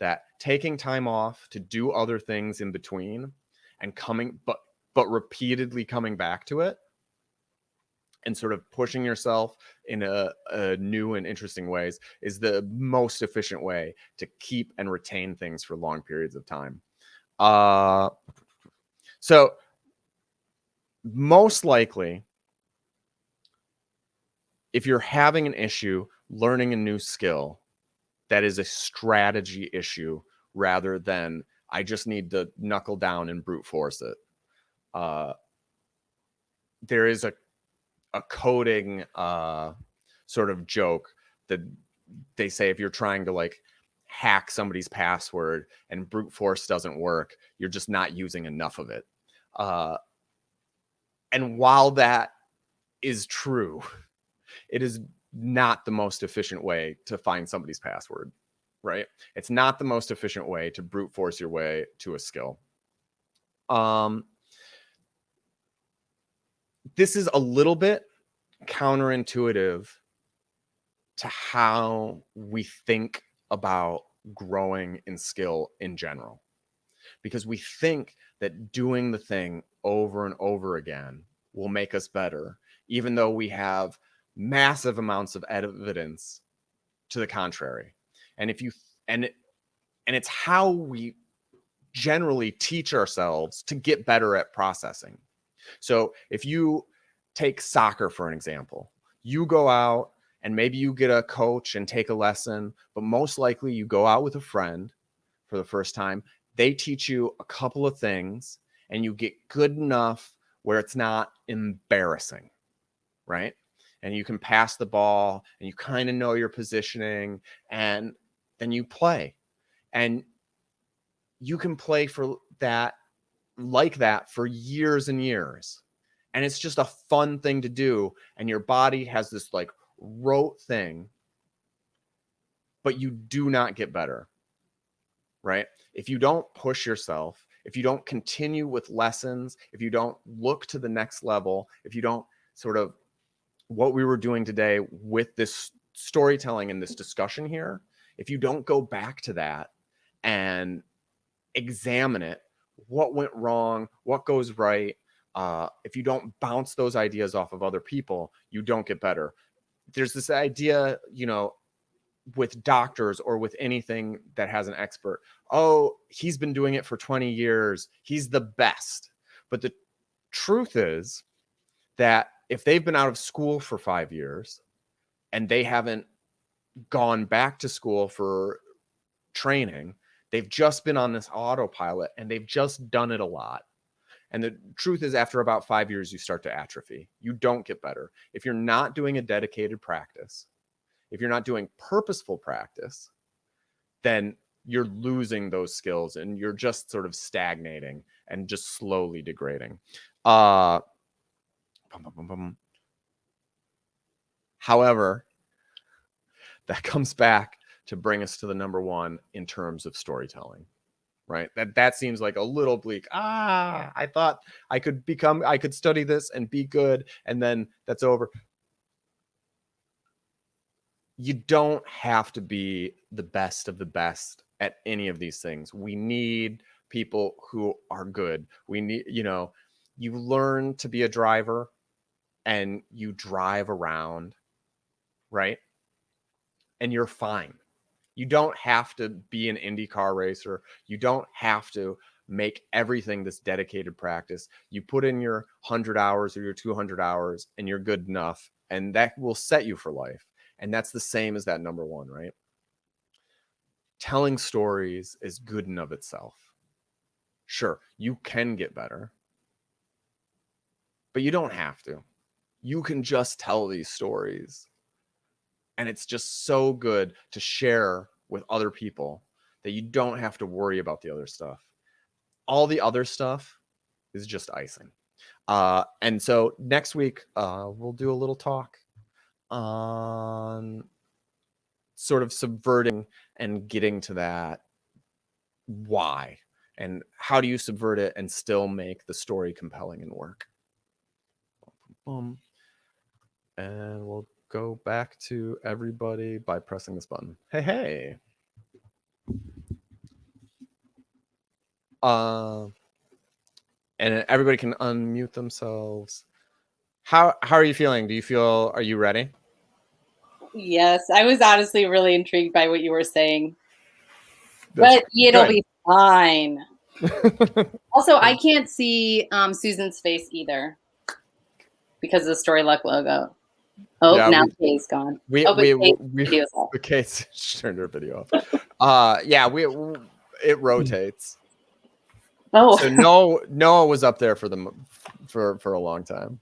That taking time off to do other things in between and coming, but repeatedly coming back to it and sort of pushing yourself in a new and interesting ways is the most efficient way to keep and retain things for long periods of time. So most likely, if you're having an issue learning a new skill, that is a strategy issue rather than I just need to knuckle down and brute force it. There is a coding sort of joke that they say if you're trying to like hack somebody's password and brute force doesn't work, you're just not using enough of it. And while that is true, it is not the most efficient way to find somebody's password, right? It's not the most efficient way to brute force your way to a skill. This is a little bit counterintuitive to how we think about growing in skill in general, because we think that doing the thing over and over again will make us better, even though we have massive amounts of evidence to the contrary. And if you and it's how we generally teach ourselves to get better at processing. So if you take soccer for an example, you go out and maybe you get a coach and take a lesson, but most likely you go out with a friend for the first time. They teach you a couple of things and you get good enough where it's not embarrassing, right? And you can pass the ball and you kind of know your positioning, and then you play. And you can play for that, like that, for years and years. And it's just a fun thing to do. And your body has this like rote thing, but you do not get better, right? If you don't push yourself, if you don't continue with lessons, if you don't look to the next level, if you don't sort of what we were doing today with this storytelling and this discussion here, if you don't go back to that and examine it, what went wrong, what goes right, if you don't bounce those ideas off of other people, you don't get better. There's this idea, you know, with doctors or with anything that has an expert, oh, he's been doing it for 20 years, he's the best. But the truth is that if they've been out of school for 5 years and they haven't gone back to school for training, they've just been on this autopilot and they've just done it a lot. And the truth is, after about 5 years, you start to atrophy. You don't get better. If you're not doing a dedicated practice, if you're not doing purposeful practice, then you're losing those skills and you're just sort of stagnating and just slowly degrading. However, that comes back to bring us to the number one in terms of storytelling, right? That seems like a little bleak. I thought I could study this and be good, and then that's over. you don't have to be the best of the best at any of these things. We need people who are good. We need, you learn to be a driver and you drive around, right? And you're fine. You don't have to be an IndyCar racer. You don't have to make everything this dedicated practice. You put in your 100 hours or your 200 hours and you're good enough, and that will set you for life. And that's the same as that number one, right? Telling stories is good in of itself. Sure, you can get better, but you don't have to. You can just tell these stories. And it's just so good to share with other people that you don't have to worry about the other stuff. All the other stuff is just icing. And so next week, we'll do a little talk on sort of subverting and getting to that why. And how do you subvert it and still make the story compelling and work? And we'll go back to everybody by pressing this button. Hey. And everybody can unmute themselves. How are you feeling? Are you ready? Yes, I was honestly really intrigued by what you were saying. But it'll be fine. Also, I can't see Susan's face either because of the Story Luck logo. Oh, yeah, now Kay's gone. Kay's turned her video off. It rotates. Oh, so Noah was up there for a long time.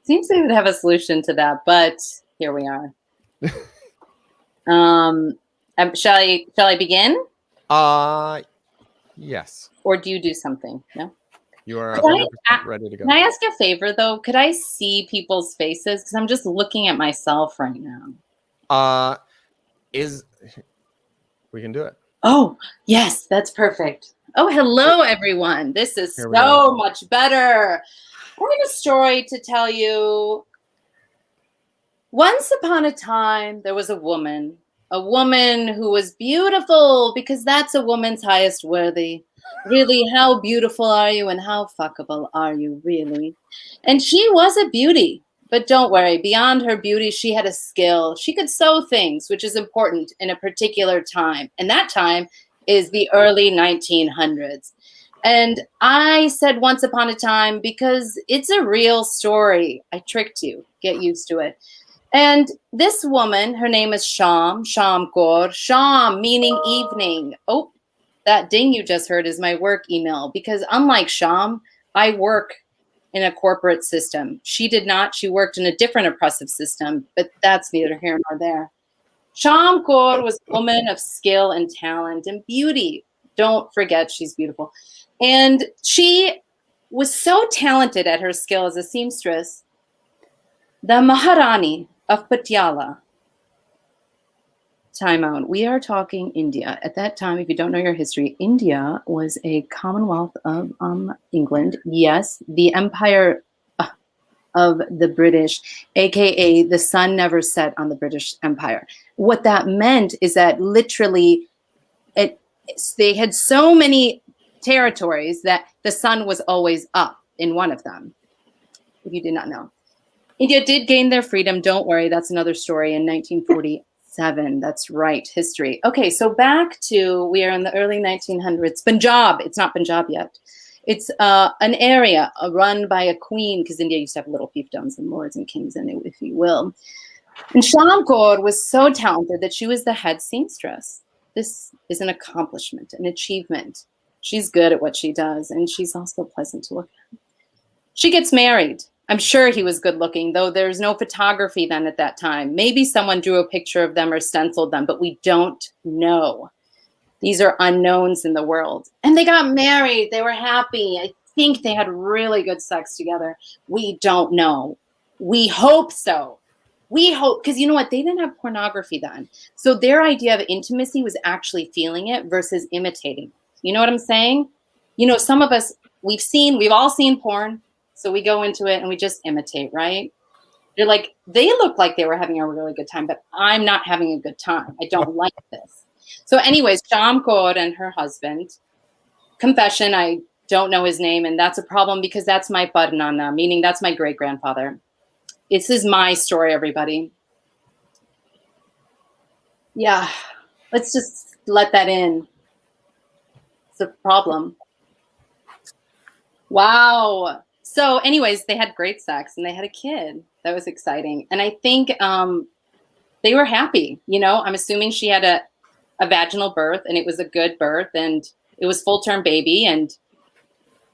Seems they would have a solution to that, but here we are. Shall I begin? Yes. Or do you do something? No. You are 100% ready to go. Can I ask a favor though? Could I see people's faces? Because I'm just looking at myself right now. We can do it. Oh, yes, that's perfect. Oh, hello, everyone. This is so much better. I have a story to tell you. Once upon a time, there was a woman who was beautiful because that's a woman's highest worthy. Really, how beautiful are you and how fuckable are you, really? And she was a beauty. But don't worry, beyond her beauty, she had a skill. She could sew things, which is important in a particular time. And that time is the early 1900s. And I said once upon a time because it's a real story. I tricked you. Get used to it. And this woman, her name is Sham Kaur. Sham meaning evening. Oh, that ding you just heard is my work email because unlike Sham, I work in a corporate system. She did not. She worked in a different oppressive system, but that's neither here nor there. Sham Kaur was a woman of skill and talent and beauty. Don't forget she's beautiful. And she was so talented at her skill as a seamstress. The Maharani of Patiala. Time out. We are talking India. At that time, if you don't know your history, India was a commonwealth of England. Yes, the empire of the British, aka the sun never set on the British Empire. What that meant is that literally they had so many territories that the sun was always up in one of them, if you did not know. India did gain their freedom. Don't worry, that's another story in 1947. That's right, history. Okay, so back to, we are in the early 1900s. Punjab, it's not Punjab yet. It's an area run by a queen, because India used to have little fiefdoms and lords and kings in it, if you will. And Sham Kaur was so talented that she was the head seamstress. This is an accomplishment, an achievement. She's good at what she does, and she's also pleasant to look at. She gets married. I'm sure he was good looking, though there's no photography then at that time. Maybe someone drew a picture of them or stenciled them, but we don't know. These are unknowns in the world. And they got married. They were happy. I think they had really good sex together. We don't know. We hope so. We hope, because you know what? They didn't have pornography then. So their idea of intimacy was actually feeling it versus imitating. You know what I'm saying? You know, some of us, we've all seen porn. So we go into it and we just imitate, right? They're like, they look like they were having a really good time, but I'm not having a good time. I don't like this. So anyways, Sham Kaur and her husband, confession, I don't know his name, and that's a problem because that's my Padnana, meaning that's my great-grandfather. This is my story, everybody. Yeah, let's just let that in. It's a problem. Wow. So anyways, they had great sex and they had a kid. That was exciting. And I think they were happy. You know, I'm assuming she had a vaginal birth and it was a good birth and it was full-term baby, and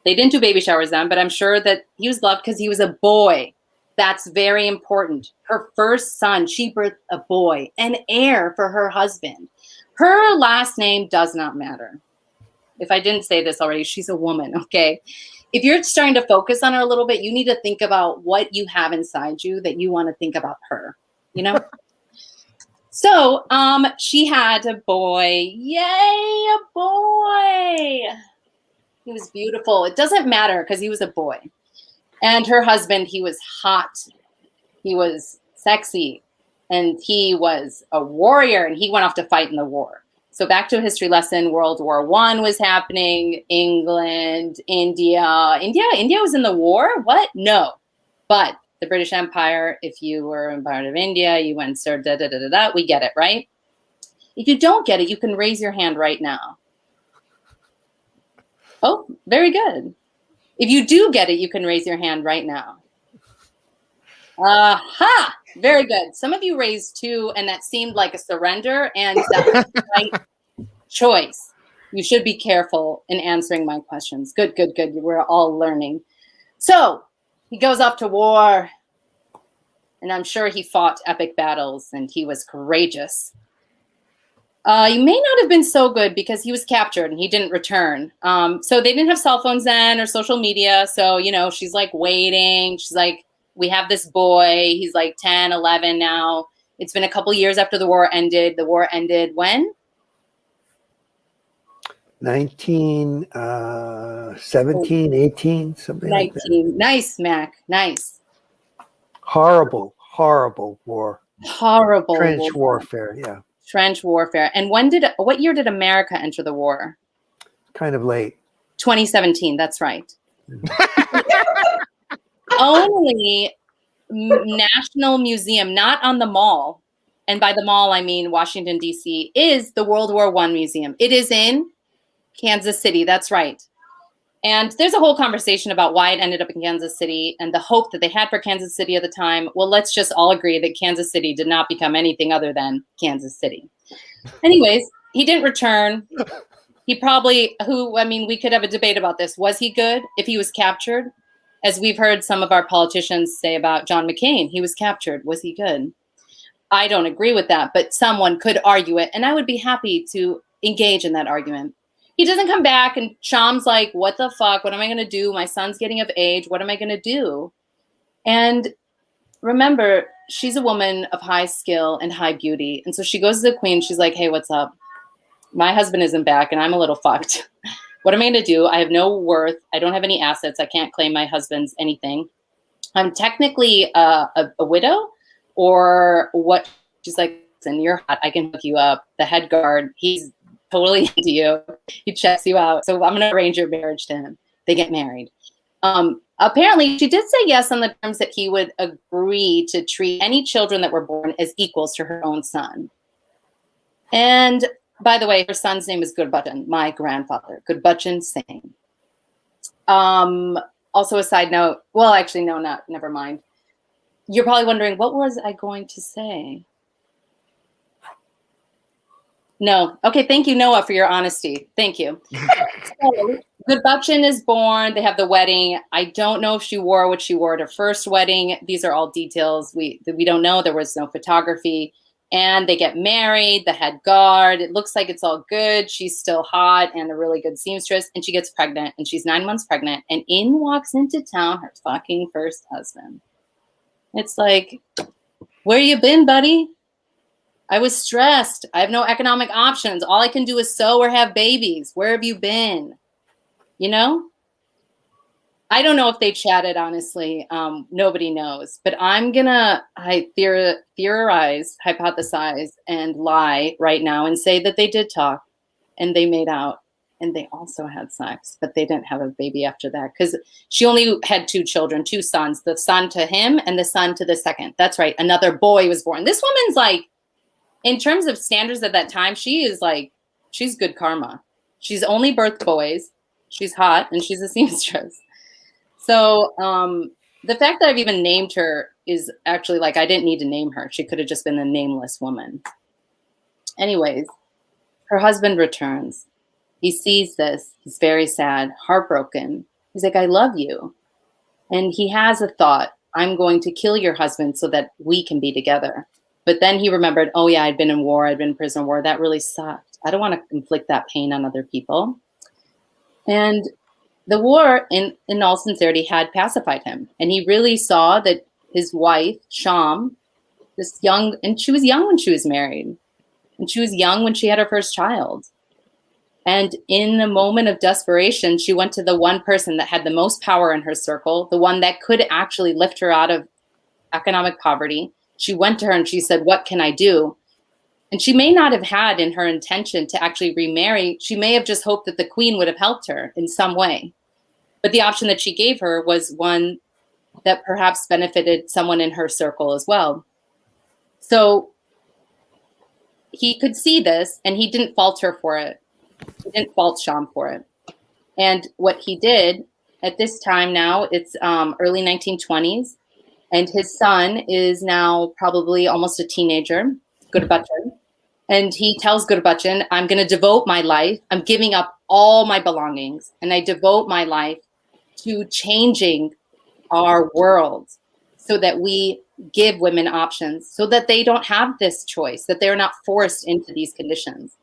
they didn't do baby showers then, but I'm sure that he was loved because he was a boy. That's very important. Her first son, she birthed a boy, an heir for her husband. Her last name does not matter. If I didn't say this already, she's a woman, okay? If you're starting to focus on her a little bit, you need to think about what you have inside you that you want to think about her, you know? So she had a boy. Yay, a boy. He was beautiful. It doesn't matter because he was a boy. And her husband, he was hot. He was sexy. And he was a warrior, and he went off to fight in the war. So back to a history lesson, World War I was happening, England, India. India was in the war? What? No. But the British Empire, if you were a part of India, you went, sir, da-da-da-da-da, we get it, right? If you don't get it, you can raise your hand right now. Oh, very good. If you do get it, you can raise your hand right now. Aha! Very good. Some of you raised 2, and that seemed like a surrender, and that was the right choice. You should be careful in answering my questions. Good, good, good. We're all learning. So he goes off to war, and I'm sure he fought epic battles, and he was courageous. He may not have been so good because he was captured and he didn't return. So they didn't have cell phones then or social media. So, you know, she's like waiting. She's like, we have this boy. He's like 10, 11 now. It's been a couple years after the war ended. The war ended when? 17, 18, something 19. like that. Nice, Mac. Nice. Horrible, horrible war. Horrible. Trench warfare, yeah. Trench warfare. And what year did America enter the war? Kind of late. 2017, that's right. Only National Museum, not on the mall, and by the mall I mean Washington, D.C., is the World War I Museum. It is in Kansas City, that's right. And there's a whole conversation about why it ended up in Kansas City and the hope that they had for Kansas City at the time. Well, let's just all agree that Kansas City did not become anything other than Kansas City. Anyways, he didn't return. He probably, we could have a debate about this. Was he good if he was captured? As we've heard some of our politicians say about John McCain, he was captured. Was he good? I don't agree with that, but someone could argue it, and I would be happy to engage in that argument. He doesn't come back, and Sham's like, what the fuck? What am I going to do? My son's getting of age. What am I going to do? And remember, she's a woman of high skill and high beauty. And so she goes to the queen. She's like, hey, what's up? My husband isn't back, and I'm a little fucked. What am I going to do? I have no worth. I don't have any assets. I can't claim my husband's anything. I'm technically a widow, or what? She's like, listen, you're hot. I can hook you up. The head guard, he's totally into you. He checks you out. So I'm going to arrange your marriage to him. They get married. Apparently, she did say yes on the terms that he would agree to treat any children that were born as equals to her own son. And by the way, her son's name is Gurbachan, my grandfather, Gurbachan Singh. Also a side note, well, actually, no, never mind. You're probably wondering, what was I going to say? No. Okay, thank you, Noah, for your honesty. Thank you. So, Gurbachan is born. They have the wedding. I don't know if she wore what she wore at her first wedding. These are all details. We don't know. There was no photography. And they get married, the head guard. It looks like it's all good. She's still hot and a really good seamstress. And she gets pregnant, and she's 9 months pregnant. And in walks into town her fucking first husband. It's like, where you been, buddy? I was stressed. I have no economic options. All I can do is sew or have babies. Where have you been? You know? I don't know if they chatted, honestly. Nobody knows. But I theorize, hypothesize, and lie right now and say that they did talk and they made out and they also had sex, but they didn't have a baby after that because she only had 2 children, 2 sons, the son to him and the son to the second. That's right. Another boy was born. This woman's like, in terms of standards at that time, she's good karma. She's only birthed boys. She's hot and she's a seamstress. So the fact that I've even named her is actually like, I didn't need to name her. She could have just been a nameless woman. Anyways, her husband returns. He sees this. He's very sad, heartbroken. He's like, I love you. And he has a thought, I'm going to kill your husband so that we can be together. But then he remembered, oh yeah, I'd been in war. I'd been in prison war. That really sucked. I don't want to inflict that pain on other people. And the war, in all sincerity, had pacified him. And he really saw that his wife, Sham, and she was young when she was married. And she was young when she had her first child. And in a moment of desperation, she went to the one person that had the most power in her circle, the one that could actually lift her out of economic poverty. She went to her and she said, what can I do? And she may not have had in her intention to actually remarry. She may have just hoped that the queen would have helped her in some way. But the option that she gave her was one that perhaps benefited someone in her circle as well. So he could see this and he didn't fault her for it. He didn't fault Sham for it. And what he did at this time now, it's early 1920s. And his son is now probably almost a teenager, Gurbachan. And he tells Gurbachan, I'm going to devote my life. I'm giving up all my belongings. And I devote my life to changing our world so that we give women options, so that they don't have this choice, that they're not forced into these conditions.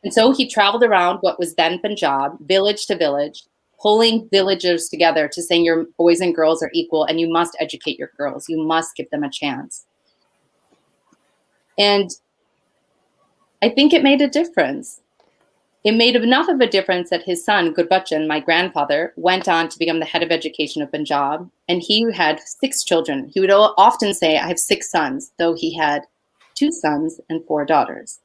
And so he traveled around what was then Punjab, village to village, pulling villagers together to saying your boys and girls are equal and you must educate your girls. You must give them a chance. And I think it made a difference. It made enough of a difference that his son, Gurbachan, my grandfather, went on to become the head of education of Punjab. And he had 6 children. He would often say, I have 6 sons, though he had 2 sons and 4 daughters.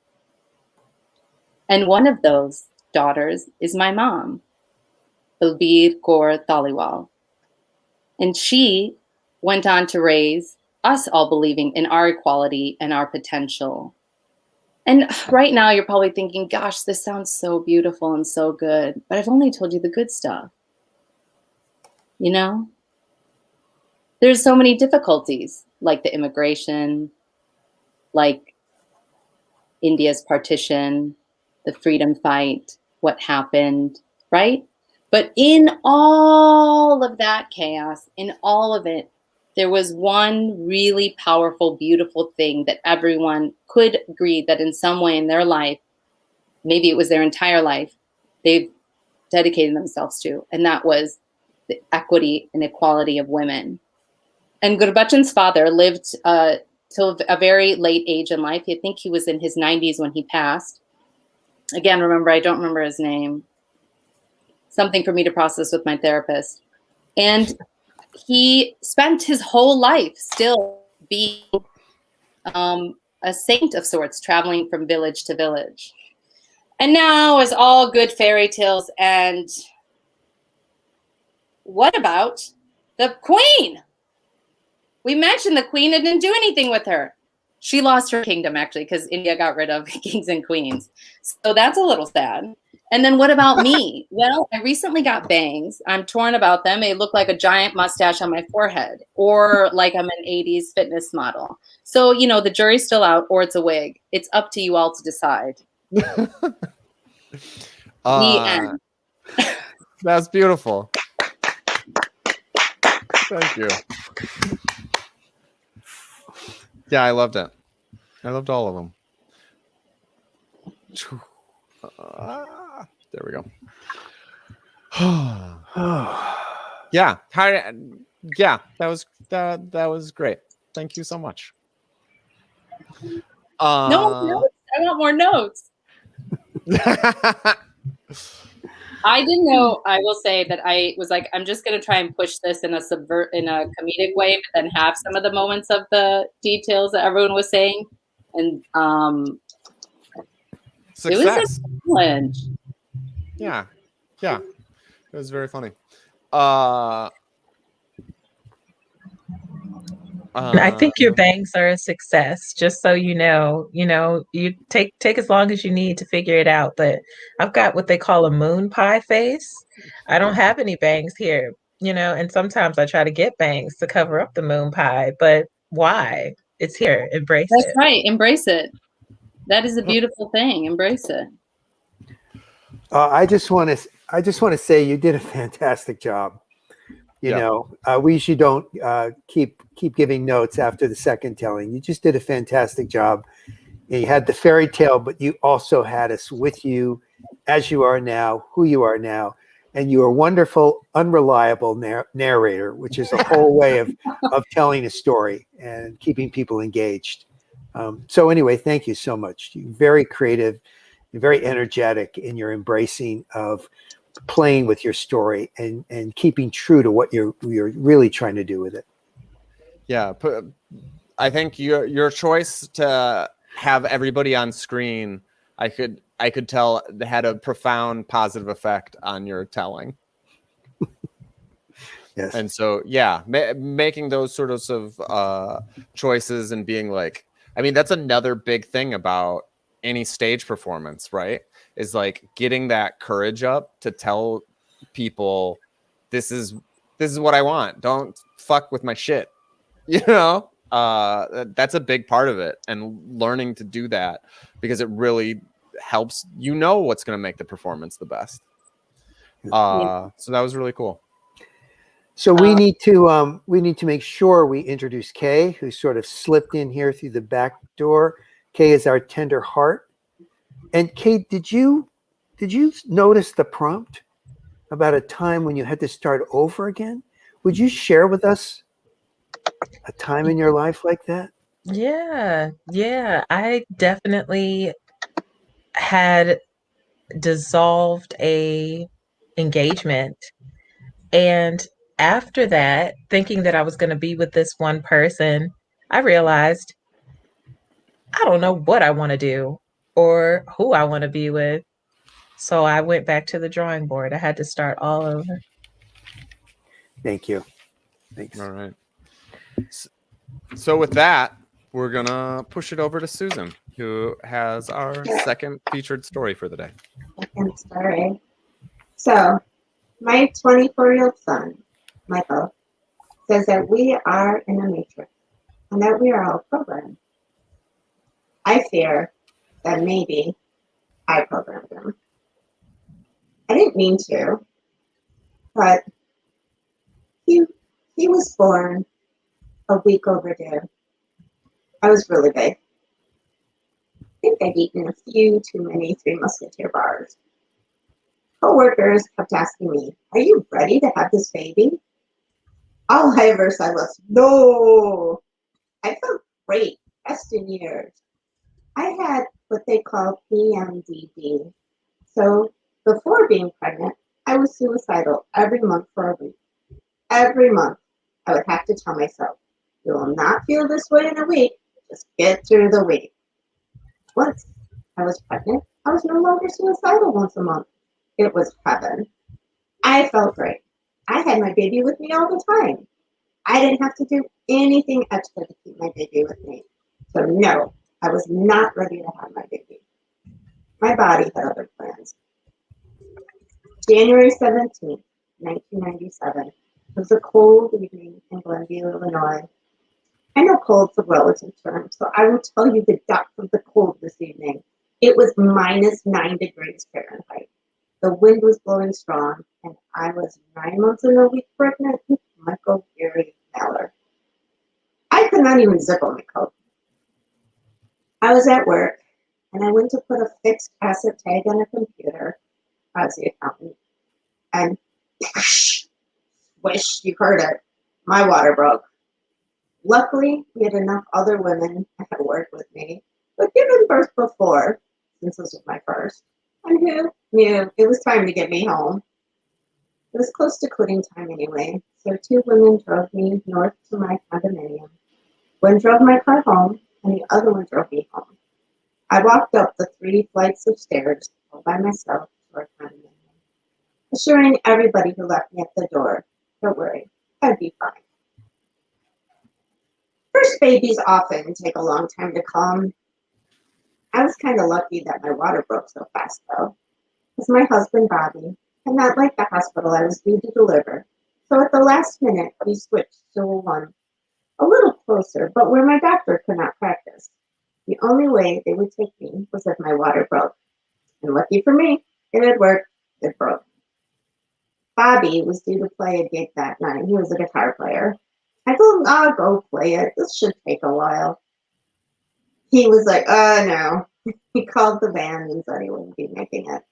And one of those daughters is my mom, Balbir Kaur Dhaliwal. And she went on to raise us all believing in our equality and our potential. And right now you're probably thinking, gosh, this sounds so beautiful and so good, but I've only told you the good stuff. You know, there's so many difficulties, like the immigration, like India's partition, the freedom fight, what happened, right? But in all of that chaos, in all of it, there was one really powerful, beautiful thing that everyone could agree that in some way in their life, maybe it was their entire life, they've dedicated themselves to, and that was the equity and equality of women. And Gurbachan's father lived till a very late age in life. I think he was in his 90s when he passed. Again, remember, I don't remember his name. Something for me to process with my therapist. And he spent his whole life still being a saint of sorts, traveling from village to village. And now, as all good fairy tales end, what about the queen? We mentioned the queen and didn't do anything with her. She lost her kingdom, actually, because India got rid of kings and queens. So that's a little sad. And then what about me? Well, I recently got bangs. I'm torn about them. They look like a giant mustache on my forehead, or like I'm an 80s fitness model. So, you know, the jury's still out, or it's a wig. It's up to you all to decide. The end. That's beautiful. Thank you. Yeah, I loved it. I loved all of them. There we go. Yeah. Yeah, that was great. Thank you so much. No more notes. I want more notes. I didn't know. I will say that I was like, I'm just going to try and push this in a comedic way, but then have some of the moments of the details that everyone was saying. And it was a Success. challenge. Yeah. It was very funny. I think your bangs are a success, just so you know. You take as long as you need to figure it out. But I've got what they call a moon pie face. I don't have any bangs here, and sometimes I try to get bangs to cover up the moon pie, but why? It's here. Embrace That's it. right. Embrace it. That is a beautiful thing. Embrace it. I just want to say you did a fantastic job. We usually don't keep giving notes after the second telling. You just did a fantastic job. You had the fairy tale, but you also had us with you as you are now, who you are now. And you're a wonderful, unreliable narrator, which is a whole way of telling a story and keeping people engaged. So anyway, thank you so much. You're very creative, you're very energetic in your embracing of playing with your story and keeping true to what you're really trying to do with it. Yeah, I think your choice to have everybody on screen, I could tell had a profound positive effect on your telling. Yes. And so, making those sorts of choices and being like, I mean, that's another big thing about any stage performance, right? Is like getting that courage up to tell people, this is what I want. Don't fuck with my shit. That's a big part of it, and learning to do that, because it really helps what's going to make the performance the best. So that was really cool. So we need to make sure we introduce Kay, who sort of slipped in here through the back door. Kay is our tender heart. And Kay, did you notice the prompt about a time when you had to start over again? Would you share with us a time in your life like that? Yeah. I definitely had dissolved a engagement, and after that, thinking that I was going to be with this one person, I realized I don't know what I want to do or who I want to be with. So I went back to the drawing board. I had to start all over. Thank you. Thanks. All right. So with that, we're gonna push it over to Susan, who has our second featured story for the day. Second story. So, my 24-year-old son, Michael, says that we are in a matrix and that we are all programmed. I fear that maybe I programmed him. I didn't mean to, but he was born a week overdue. I was really big. I think I'd eaten a few too many Three Musketeer bars. Co-workers kept asking me, "Are you ready to have this baby?" All I ever said was, "No." I felt great, best in years. I had what they call PMDD. So before being pregnant, I was suicidal every month for a week. Every month, I would have to tell myself, "You will not feel this way in a week. Just get through the week." Once I was pregnant, I was no longer suicidal once a month. It was heaven. I felt great. I had my baby with me all the time. I didn't have to do anything extra to keep my baby with me. So no, I was not ready to have my baby. My body had other plans. January 17th, 1997. It was a cold evening in Glenview, Illinois. I know cold's a relative term, so I will tell you the depth of the cold this evening. It was -9 degrees Fahrenheit. The wind was blowing strong, and I was 9 months and a week pregnant with Michael Gary Mallard. I could not even zip on my coat. I was at work, and I went to put a fixed asset tag on a computer. I was the accountant, and swish, you heard it, my water broke. Luckily, we had enough other women at work with me, but given birth before, since this was my first, and who knew it was time to get me home. It was close to quitting time anyway, so two women drove me north to my condominium. One drove my car home, and the other one drove me home. I walked up the 3 flights of stairs all by myself to our condominium, assuring everybody who left me at the door, don't worry, I'd be fine. First babies often take a long time to come. I was kind of lucky that my water broke so fast, though, because my husband, Bobby, had not liked the hospital I was due to deliver, so at the last minute, we switched to one a little closer, but where my doctor could not practice. The only way they would take me was if my water broke. And lucky for me, it had worked. It broke. Bobby was due to play a gig that night. He was a guitar player. I told him, I'll go play it. This should take a while. He was like, no. He called the band and said he wouldn't be making it.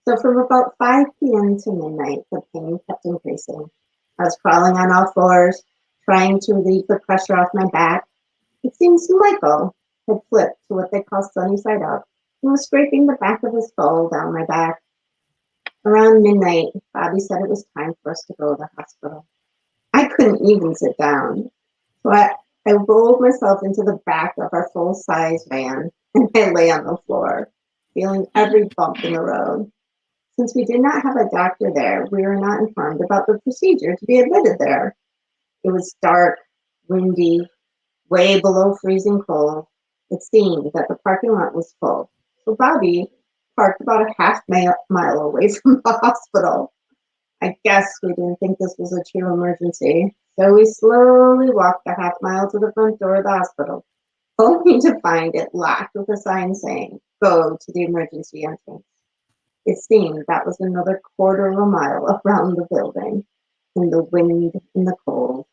So from about 5 p.m. to midnight, the pain kept increasing. I was crawling on all fours, trying to relieve the pressure off my back. It seems Michael had flipped to what they call sunny side up and was scraping the back of his skull down my back. Around midnight, Bobby said it was time for us to go to the hospital. I couldn't even sit down, so I rolled myself into the back of our full-size van and I lay on the floor, feeling every bump in the road. Since we did not have a doctor there, we were not informed about the procedure to be admitted there. It was dark, windy, way below freezing cold. It seemed that the parking lot was full, so Bobby parked about a half-mile away from the hospital. I guess we didn't think this was a true emergency, so we slowly walked the half-mile to the front door of the hospital, only to find it locked with a sign saying, "Go to the emergency entrance." It seemed that was another quarter of a mile around the building, in the wind and the cold.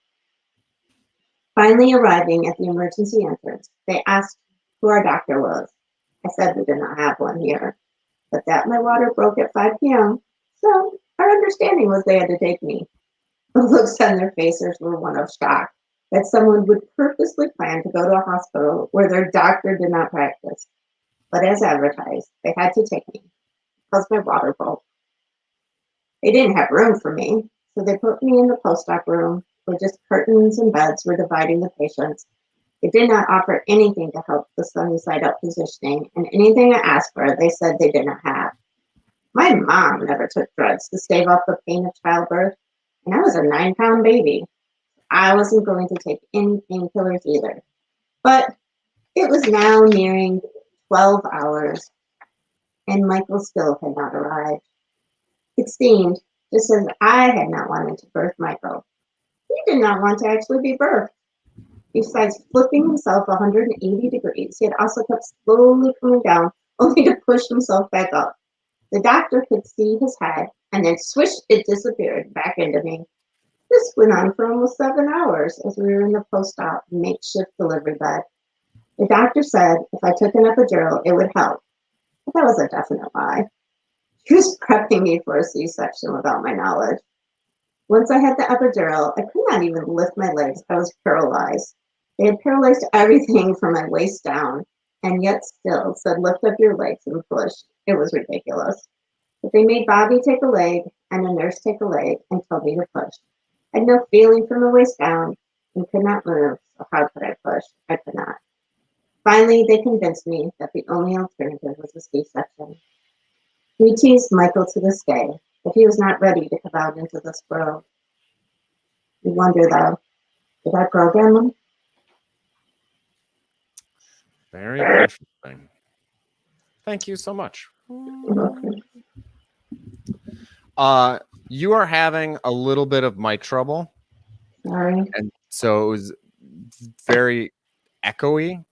Finally arriving at the emergency entrance, they asked who our doctor was. I said we did not have one here, but that my water broke at 5 p.m., so our understanding was they had to take me. The looks on their faces were one of shock that someone would purposely plan to go to a hospital where their doctor did not practice. But as advertised, they had to take me because my water broke. They didn't have room for me, so they put me in the post-op room where just curtains and beds were dividing the patients. They did not offer anything to help the sunny side up positioning, and anything I asked for, they said they did not have. My mom never took drugs to stave off the pain of childbirth, and I was a 9-pound baby. I wasn't going to take any painkillers either. But it was now nearing 12 hours, and Michael still had not arrived. It seemed, just as I had not wanted to birth Michael, he did not want to actually be birthed. Besides flipping himself 180 degrees, he had also kept slowly coming down, only to push himself back up. The doctor could see his head, and then swish, it disappeared back into me. This went on for almost 7 hours as we were in the post-op makeshift delivery bed. The doctor said if I took an epidural, it would help, but that was a definite lie. He was prepping me for a C-section without my knowledge. Once I had the epidural, I could not even lift my legs. I was paralyzed. They had paralyzed everything from my waist down, and yet still said lift up your legs and push. It was ridiculous. But they made Bobby take a leg and a nurse take a leg and told me to push. I had no feeling from the waist down and could not move, so how could I push? I could not. Finally, they convinced me that the only alternative was a C-section. We teased Michael to this day, but he was not ready to come out into this world. You wonder, though, did I program him? Very interesting. Thank you so much. You are having a little bit of mic trouble, Sorry. and so it was very echoey.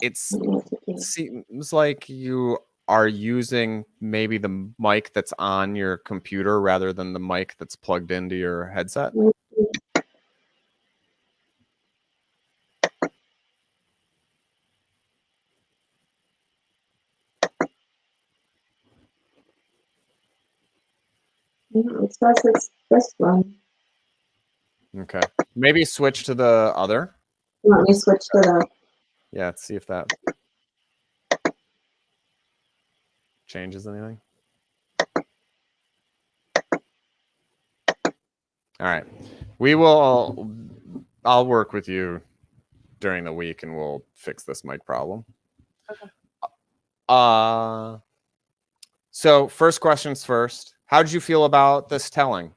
It seems like you are using maybe the mic that's on your computer rather than the mic that's plugged into your headset. It says it's this one. Okay. Maybe switch to the other. You want me to switch to the... Yeah, let's see if that. changes anything? All right. I'll work with you during the week and we'll fix this mic problem. Okay. So first questions first. How did you feel about this telling?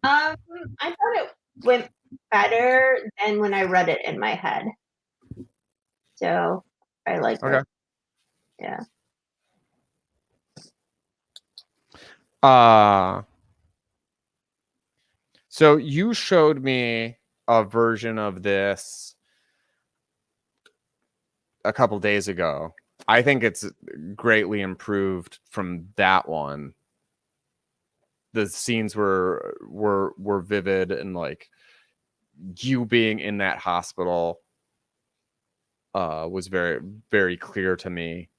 I thought it went better than when I read it in my head. So I like Okay. it. Yeah. So you showed me a version of this a couple days ago. I think it's greatly improved from that one. The scenes were vivid, and like you being in that hospital was very, very clear to me.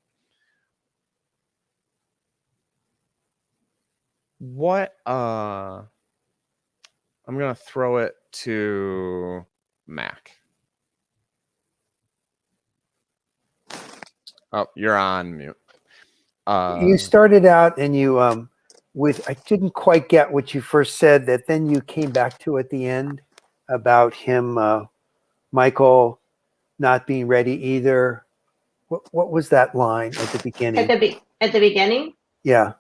What I'm gonna throw it to Mac. Oh, you're on mute. You started out and you I didn't quite get what you first said, that then you came back to at the end about him, Michael, not being ready either. What was that line at the beginning? At the beginning, Yeah.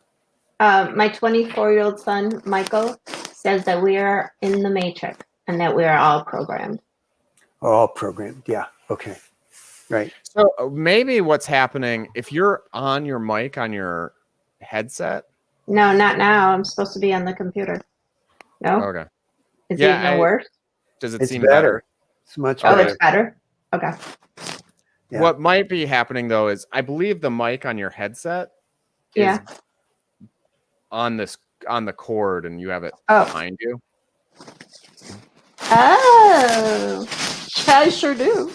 my 24-year-old son, Michael, says that we are in the matrix and that we are all programmed. All programmed. Yeah. Okay. Right. So maybe what's happening, if you're on your mic on your headset. No, not now. I'm supposed to be on the computer. No? Okay. Is it even worse? Does it It's seem better? It's much Oh, better. it's better? Okay. Yeah. What might be happening though is I believe the mic on your headset is on the cord and you have it behind you. Oh, I sure do.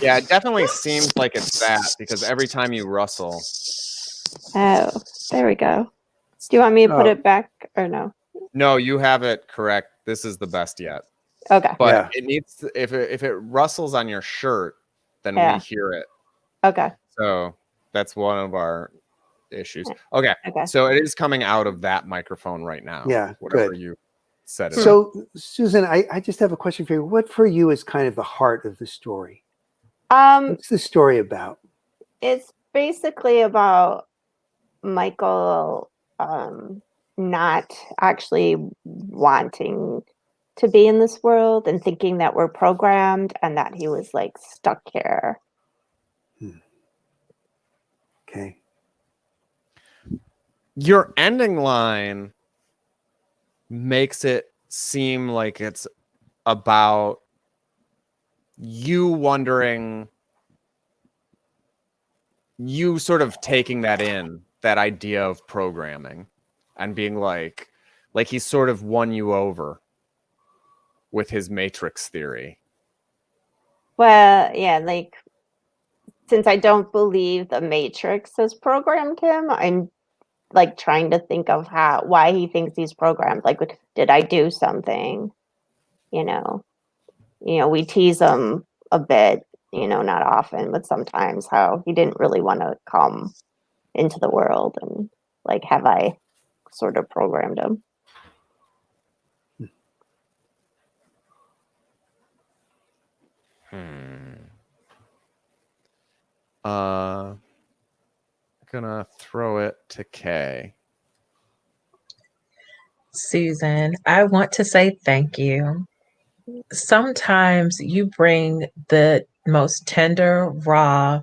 Yeah, it definitely seems like it's that because every time you rustle. Oh, there we go. Do you want me to put it back or no? No, you have it correct. This is the best yet. Okay. But it needs to, if it rustles on your shirt, then we hear it. Okay. So that's one of our issues. Okay. So it is coming out of that microphone right now. Yeah. Whatever Good. you said. So Susan, I just have a question for you. What for you is kind of the heart of the story? What's the story about? It's basically about Michael not actually wanting to be in this world and thinking that we're programmed and that he was like stuck here. Okay. Your ending line makes it seem like it's about you wondering, you sort of taking that in, that idea of programming and being like he's sort of won you over with his matrix theory. Well, yeah, like since I don't believe the matrix has programmed him, I'm like trying to think of why he thinks he's programmed. Like, did I do something? You know, we tease him a bit, not often, but sometimes how he didn't really want to come into the world, and like, have I sort of programmed him? Gonna throw it to Kay. Susan, I want to say thank you. Sometimes you bring the most tender, raw,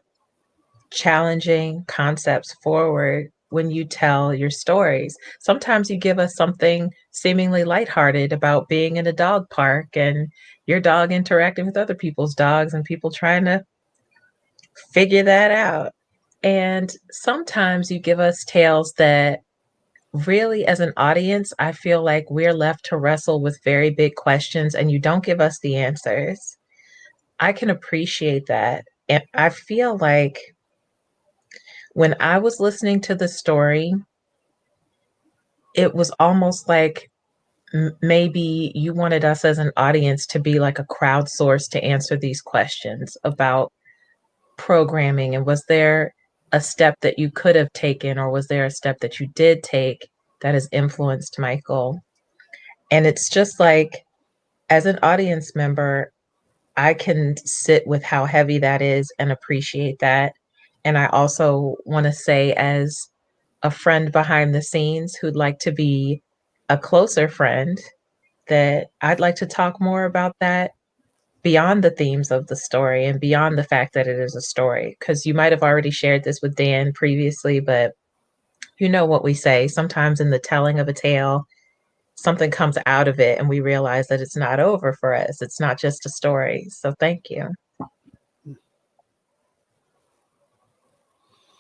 challenging concepts forward when you tell your stories. Sometimes you give us something seemingly lighthearted about being in a dog park and your dog interacting with other people's dogs and people trying to figure that out. And sometimes you give us tales that really, as an audience, I feel like we're left to wrestle with very big questions and you don't give us the answers. I can appreciate that. And I feel like when I was listening to the story, it was almost like maybe you wanted us as an audience to be like a crowdsource to answer these questions about programming. And was there a step that you could have taken, or was there a step that you did take that has influenced Michael? And it's just like, as an audience member, I can sit with how heavy that is and appreciate that. And I also want to say, as a friend behind the scenes who'd like to be a closer friend, that I'd like to talk more about that beyond the themes of the story and beyond the fact that it is a story. Because you might have already shared this with Dan previously, but you know what we say. Sometimes in the telling of a tale, something comes out of it and we realize that it's not over for us. It's not just a story. So thank you.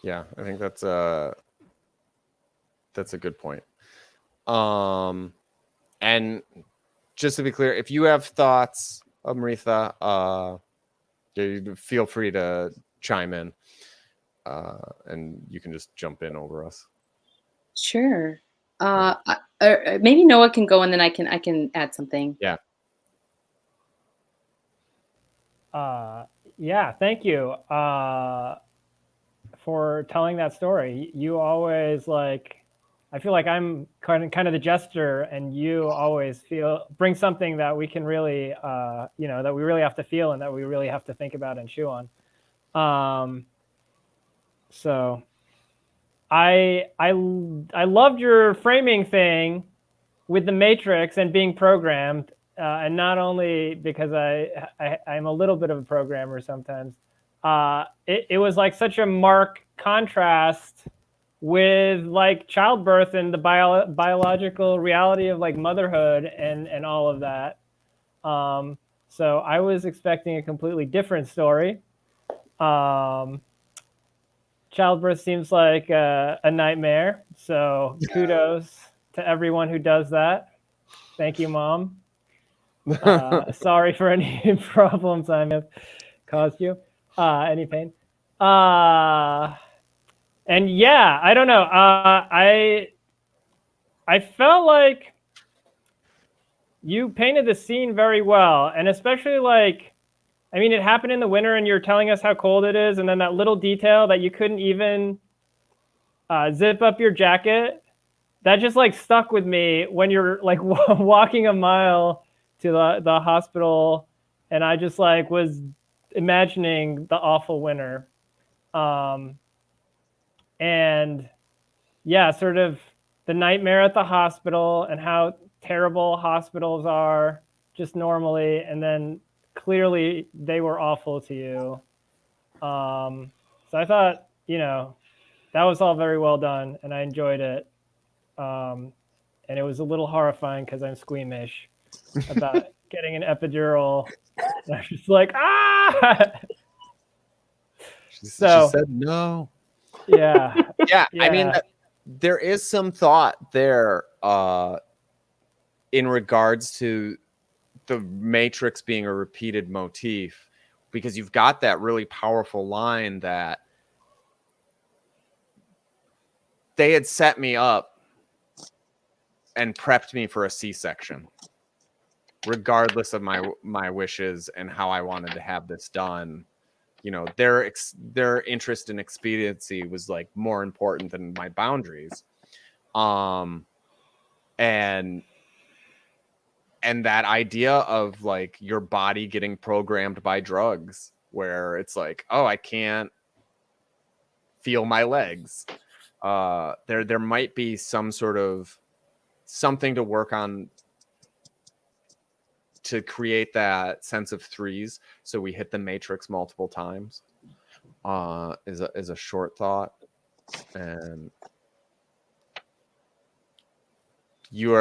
Yeah, I think that's a good point. And just to be clear, if you have thoughts, Amrita, feel free to chime in, and you can just jump in over us. Sure. Maybe Noah can go, and then I can add something. Yeah. Yeah, thank you for telling that story. You always I feel like I'm kind of the jester, and you always bring something that we can really, that we really have to feel and that we really have to think about and chew on. So I loved your framing thing with the Matrix and being programmed, and not only because I'm a little bit of a programmer sometimes. It was like such a marked contrast with like childbirth and the biological reality of like motherhood and all of that. So I was expecting a completely different story. Childbirth seems like a nightmare. So kudos to everyone who does that. Thank you, Mom. Sorry for any problems I may have caused you, any pain. And yeah, I don't know. I felt like you painted the scene very well, and especially it happened in the winter, and you're telling us how cold it is, and then that little detail that you couldn't even zip up your jacket, that just stuck with me when you're walking a mile to the hospital, and I just was imagining the awful winter. And yeah, sort of the nightmare at the hospital and how terrible hospitals are just normally. And then clearly they were awful to you. So I thought, that was all very well done and I enjoyed it. And it was a little horrifying because I'm squeamish about getting an epidural. And I was just like, ah! She said no. Yeah. Yeah. I mean, there is some thought there in regards to the Matrix being a repeated motif, because you've got that really powerful line that they had set me up and prepped me for a C-section, regardless of my wishes and how I wanted to have this done. Their interest in expediency was more important than my boundaries. And that idea of your body getting programmed by drugs, where it's oh, I can't feel my legs. There might be some sort of something to work on to create that sense of threes, so we hit the Matrix multiple times. Is a short thought. And you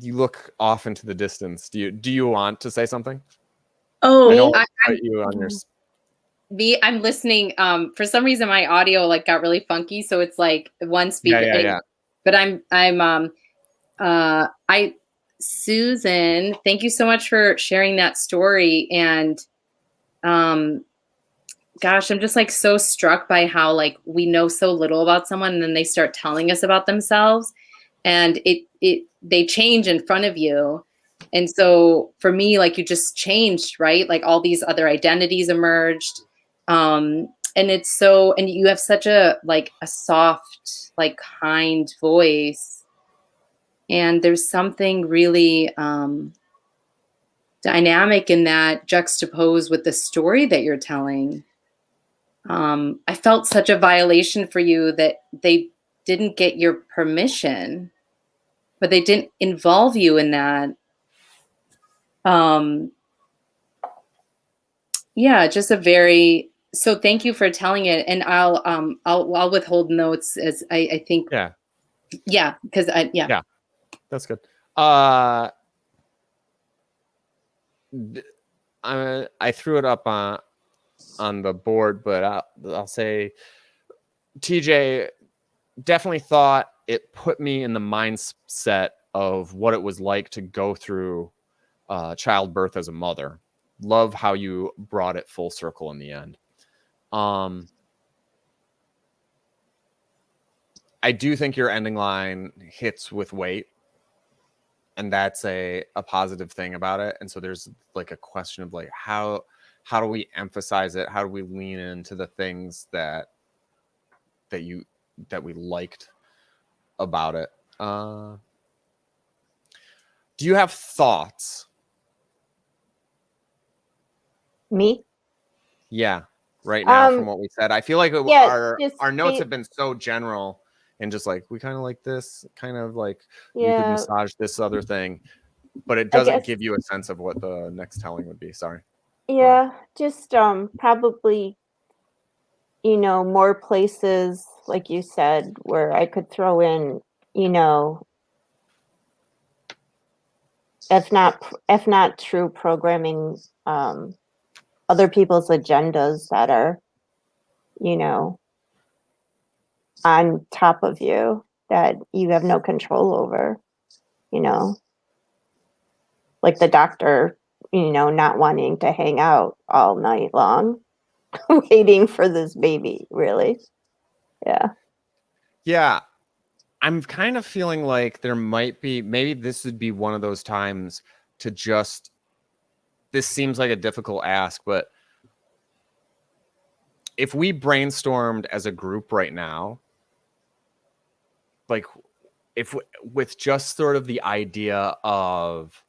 look off into the distance. Do you want to say something? Oh, I'm listening. For some reason, my audio got really funky, so it's one speaker. Yeah. But Susan, thank you so much for sharing that story. And gosh, I'm just so struck by how we know so little about someone, and then they start telling us about themselves, and they change in front of you. And so for me, you just changed, right? All these other identities emerged. and it's so, and you have such a soft, like kind voice, and there's something really dynamic in that juxtaposed with the story that you're telling. I felt such a violation for you that they didn't get your permission, but they didn't involve you in that. Yeah, just a very, so thank you for telling it. And I'll withhold notes as I think. Yeah. Because Yeah, that's good. I threw it up on the board, but I'll say TJ definitely thought it put me in the mindset of what it was like to go through childbirth as a mother. Love how you brought it full circle in the end. I do think your ending line hits with weight, and that's a positive thing about it. And so there's like a question of like, how do we emphasize it? How do we lean into the things that we liked about it? Do you have thoughts? Me? Yeah, right now from what we said. I feel like our notes have been so general and just like, we kind of like this, kind of like you could massage this other thing, but it doesn't give you a sense of what the next telling would be. Sorry. Yeah, just probably, more places, like you said, where I could throw in, if not true programming, other people's agendas that are, on top of you that you have no control over, like the doctor, not wanting to hang out all night long, waiting for this baby, really. Yeah. Yeah. I'm kind of feeling like there might be, maybe this would be one of those times to just, this seems like a difficult ask, but if we brainstormed as a group right now, like with just sort of the idea of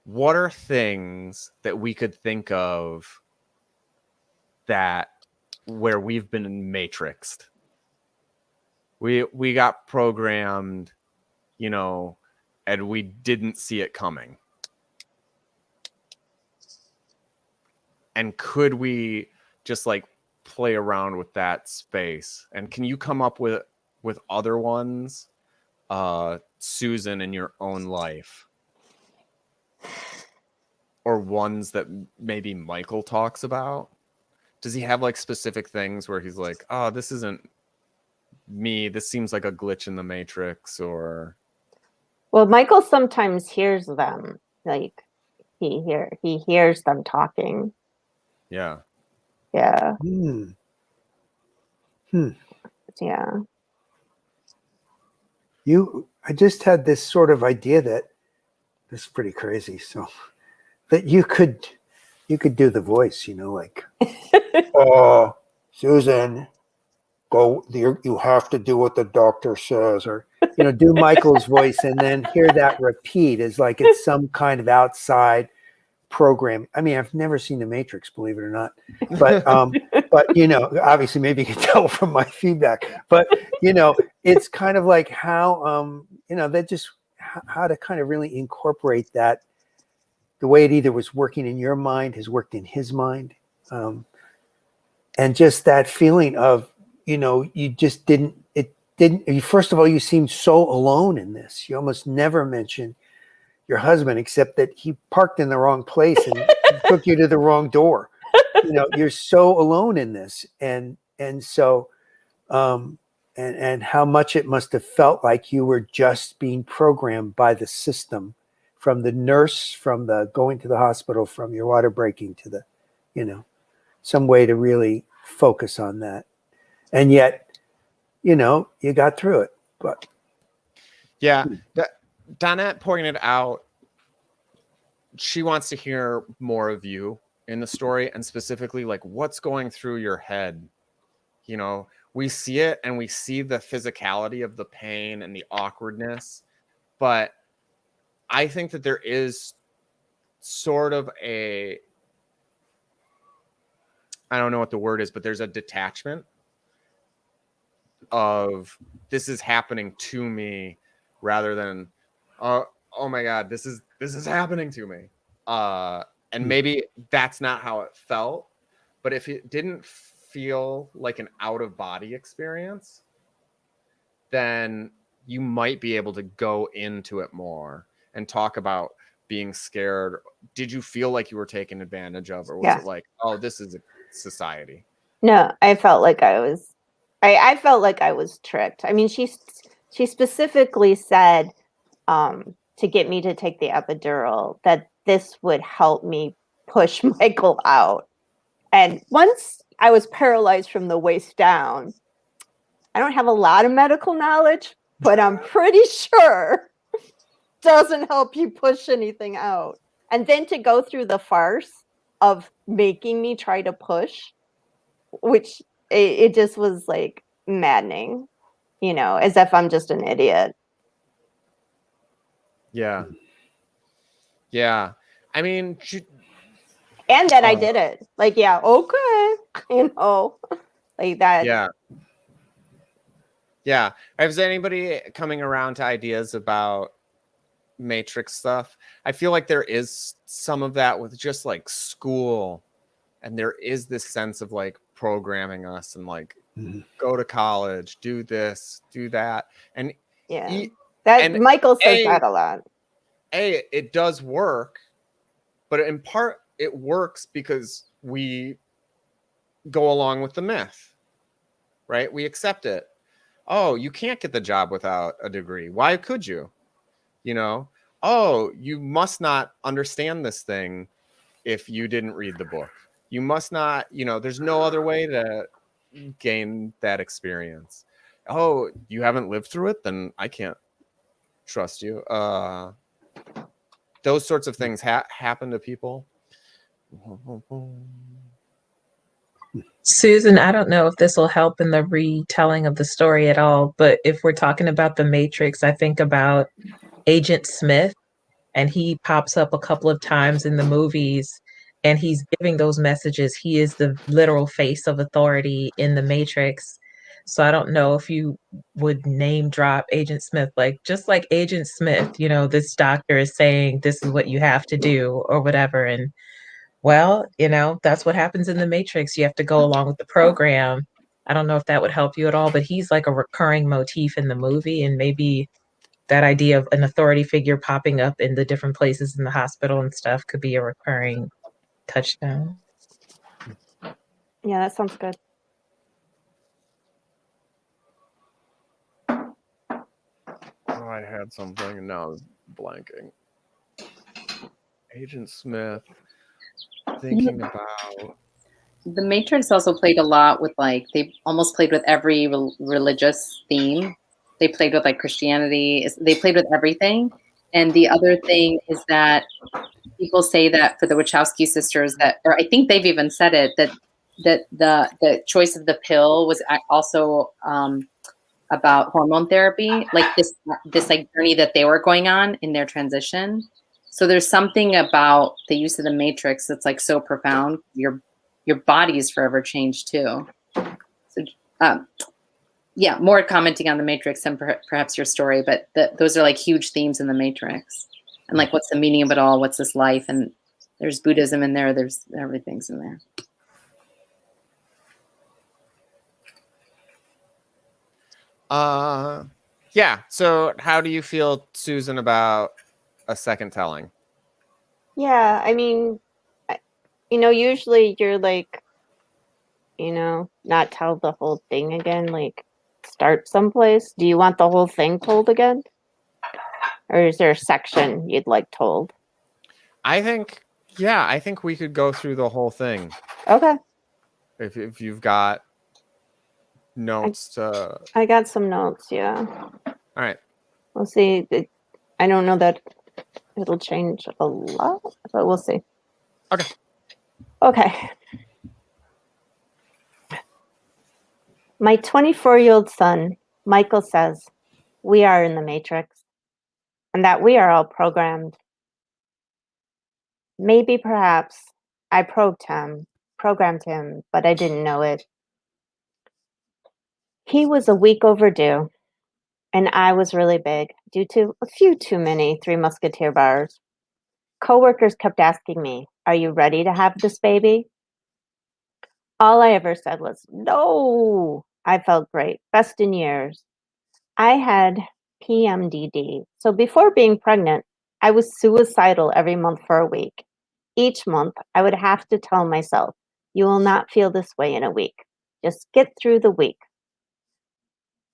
what are things that we could think of that where we've been matrixed, we got programmed, and we didn't see it coming. And could we just like play around with that space? And can you come up with other ones, Susan, in your own life, or ones that maybe Michael talks about? Does he have like specific things where he's like, oh, this isn't me, this seems like a glitch in the matrix? Or well, Michael sometimes hears them, like he hears them talking. Yeah. Yeah. Yeah. I just had this sort of idea that this is pretty crazy. So that you could do the voice, like, oh, Susan, go, you have to do what the doctor says, or, do Michael's voice and then hear that repeat as like it's some kind of outside program. I mean, I've never seen The Matrix, believe it or not, but obviously maybe you can tell from my feedback, but it's kind of like how that just how to kind of really incorporate that, the way it either was working in your mind has worked in his mind, and just that feeling of you just didn't first of all, you seemed so alone in this. You almost never mentioned your husband, except that he parked in the wrong place and took you to the wrong door. You're so alone in this. And so, and how much it must have felt like you were just being programmed by the system, from the nurse, from the going to the hospital, from your water breaking to the, some way to really focus on that. And yet, you got through it. But yeah, Donette pointed out she wants to hear more of you in the story, and specifically like what's going through your head. You know, we see it and we see the physicality of the pain and the awkwardness, but I think that there is sort of a, I don't know what the word is, but there's a detachment of this is happening to me rather than oh my god, this is happening to me. And maybe that's not how it felt, but if it didn't feel like an out of body experience, then you might be able to go into it more and talk about being scared. Did you feel like you were taken advantage of, or was it like, oh, this is a society? No, I felt like I felt like I was tricked. I mean, she specifically said to get me to take the epidural that this would help me push Michael out. And once I was paralyzed from the waist down, I don't have a lot of medical knowledge, but I'm pretty sure doesn't help you push anything out. And then to go through the farce of making me try to push, which it just was like maddening, you know, as if I'm just an idiot. Yeah. Yeah. I mean, and then I did it. Like, yeah, okay. You know, like that. Yeah. Yeah. Is anybody coming around to ideas about Matrix stuff? I feel like there is some of that with just like school, and there is this sense of like programming us and like go to college, do this, do that, and Michael says that a lot. It does work, but in part it works because we go along with the myth, right? We accept it. Oh, you can't get the job without a degree. Why could you? You know, oh, you must not understand this thing if you didn't read the book. You must not, you know, there's no other way to gain that experience. Oh, you haven't lived through it? Then I can't trust you. Those sorts of things happen to people. Susan, I don't know if this will help in the retelling of the story at all, but if we're talking about the Matrix, I think about Agent Smith, and he pops up a couple of times in the movies, and he's giving those messages. He is the literal face of authority in the Matrix. So I don't know if you would name drop Agent Smith, like just like Agent Smith, you know, this doctor is saying this is what you have to do or whatever. And well, you know, that's what happens in the Matrix. You have to go along with the program. I don't know if that would help you at all, but he's like a recurring motif in the movie, and maybe that idea of an authority figure popping up in the different places in the hospital and stuff could be a recurring touchdown. Yeah, that sounds good. Oh, I had something and now I was blanking. Agent Smith, thinking about... The Matrix also played a lot with, like, they almost played with every religious theme. They played with, like, Christianity. They played with everything. And the other thing is that people say that for the Wachowski sisters, that, or I think they've even said it, that the choice of the pill was also about hormone therapy, like this like journey that they were going on in their transition. So there's something about the use of the Matrix that's like so profound. Your body is forever changed too. So yeah, more commenting on the Matrix than perhaps your story, but those are like huge themes in the Matrix. And like, what's the meaning of it all? What's this life? And there's Buddhism in there. There's everything's in there. Yeah. So how do you feel, Susan, about a second telling? Yeah, I mean, you know, usually you're like, you know, not tell the whole thing again, like start someplace. Do you want the whole thing told again? Or is there a section you'd like told? I think we could go through the whole thing. Okay. If you've got notes I got some notes, yeah. All right. We'll see. I don't know that it'll change a lot, but we'll see. Okay. Okay. My 24-year-old son, Michael, says we are in the matrix and that we are all programmed. Maybe perhaps I programmed him, but I didn't know it. He was a week overdue, and I was really big due to a few too many Three Musketeer bars. Coworkers kept asking me, "Are you ready to have this baby?" All I ever said was, "No." I felt great, best in years. I had PMDD, so before being pregnant, I was suicidal every month for a week. Each month, I would have to tell myself, "You will not feel this way in a week. Just get through the week."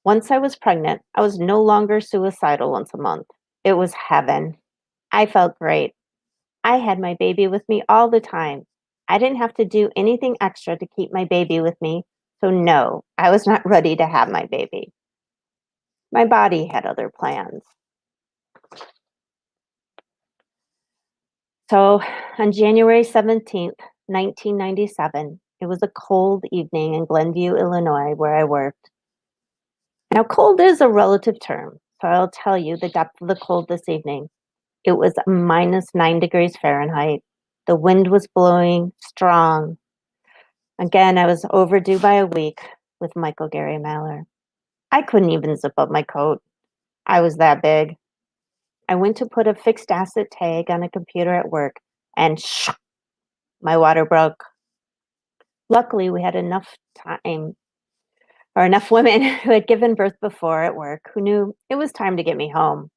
Once I was pregnant, I was no longer suicidal once a month. It was heaven. I felt great. I had my baby with me all the time. I didn't have to do anything extra to keep my baby with me. So no, I was not ready to have my baby. My body had other plans. So on January 17th, 1997, it was a cold evening in Glenview, Illinois, where I worked. Now, cold is a relative term, so I'll tell you the depth of the cold this evening. It was -9 degrees Fahrenheit. The wind was blowing strong. Again, I was overdue by a week with Michael Gary Maller. I couldn't even zip up my coat. I was that big. I went to put a fixed asset tag on a computer at work, and my water broke. Luckily, we had enough time, or enough women who had given birth before at work who knew it was time to get me home.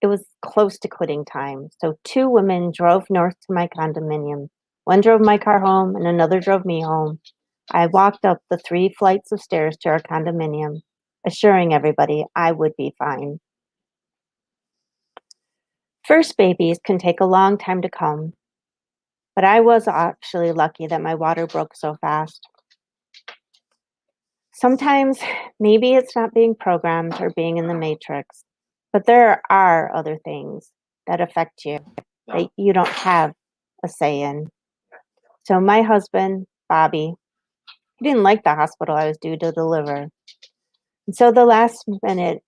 It was close to quitting time, so 2 women drove north to my condominium. One drove my car home, and another drove me home. I walked up the 3 flights of stairs to our condominium, assuring everybody I would be fine. First babies can take a long time to come, but I was actually lucky that my water broke so fast. Sometimes maybe it's not being programmed or being in the matrix, but there are other things that affect you that you don't have a say in. So my husband, Bobby, he didn't like the hospital I was due to deliver. And so the last minute,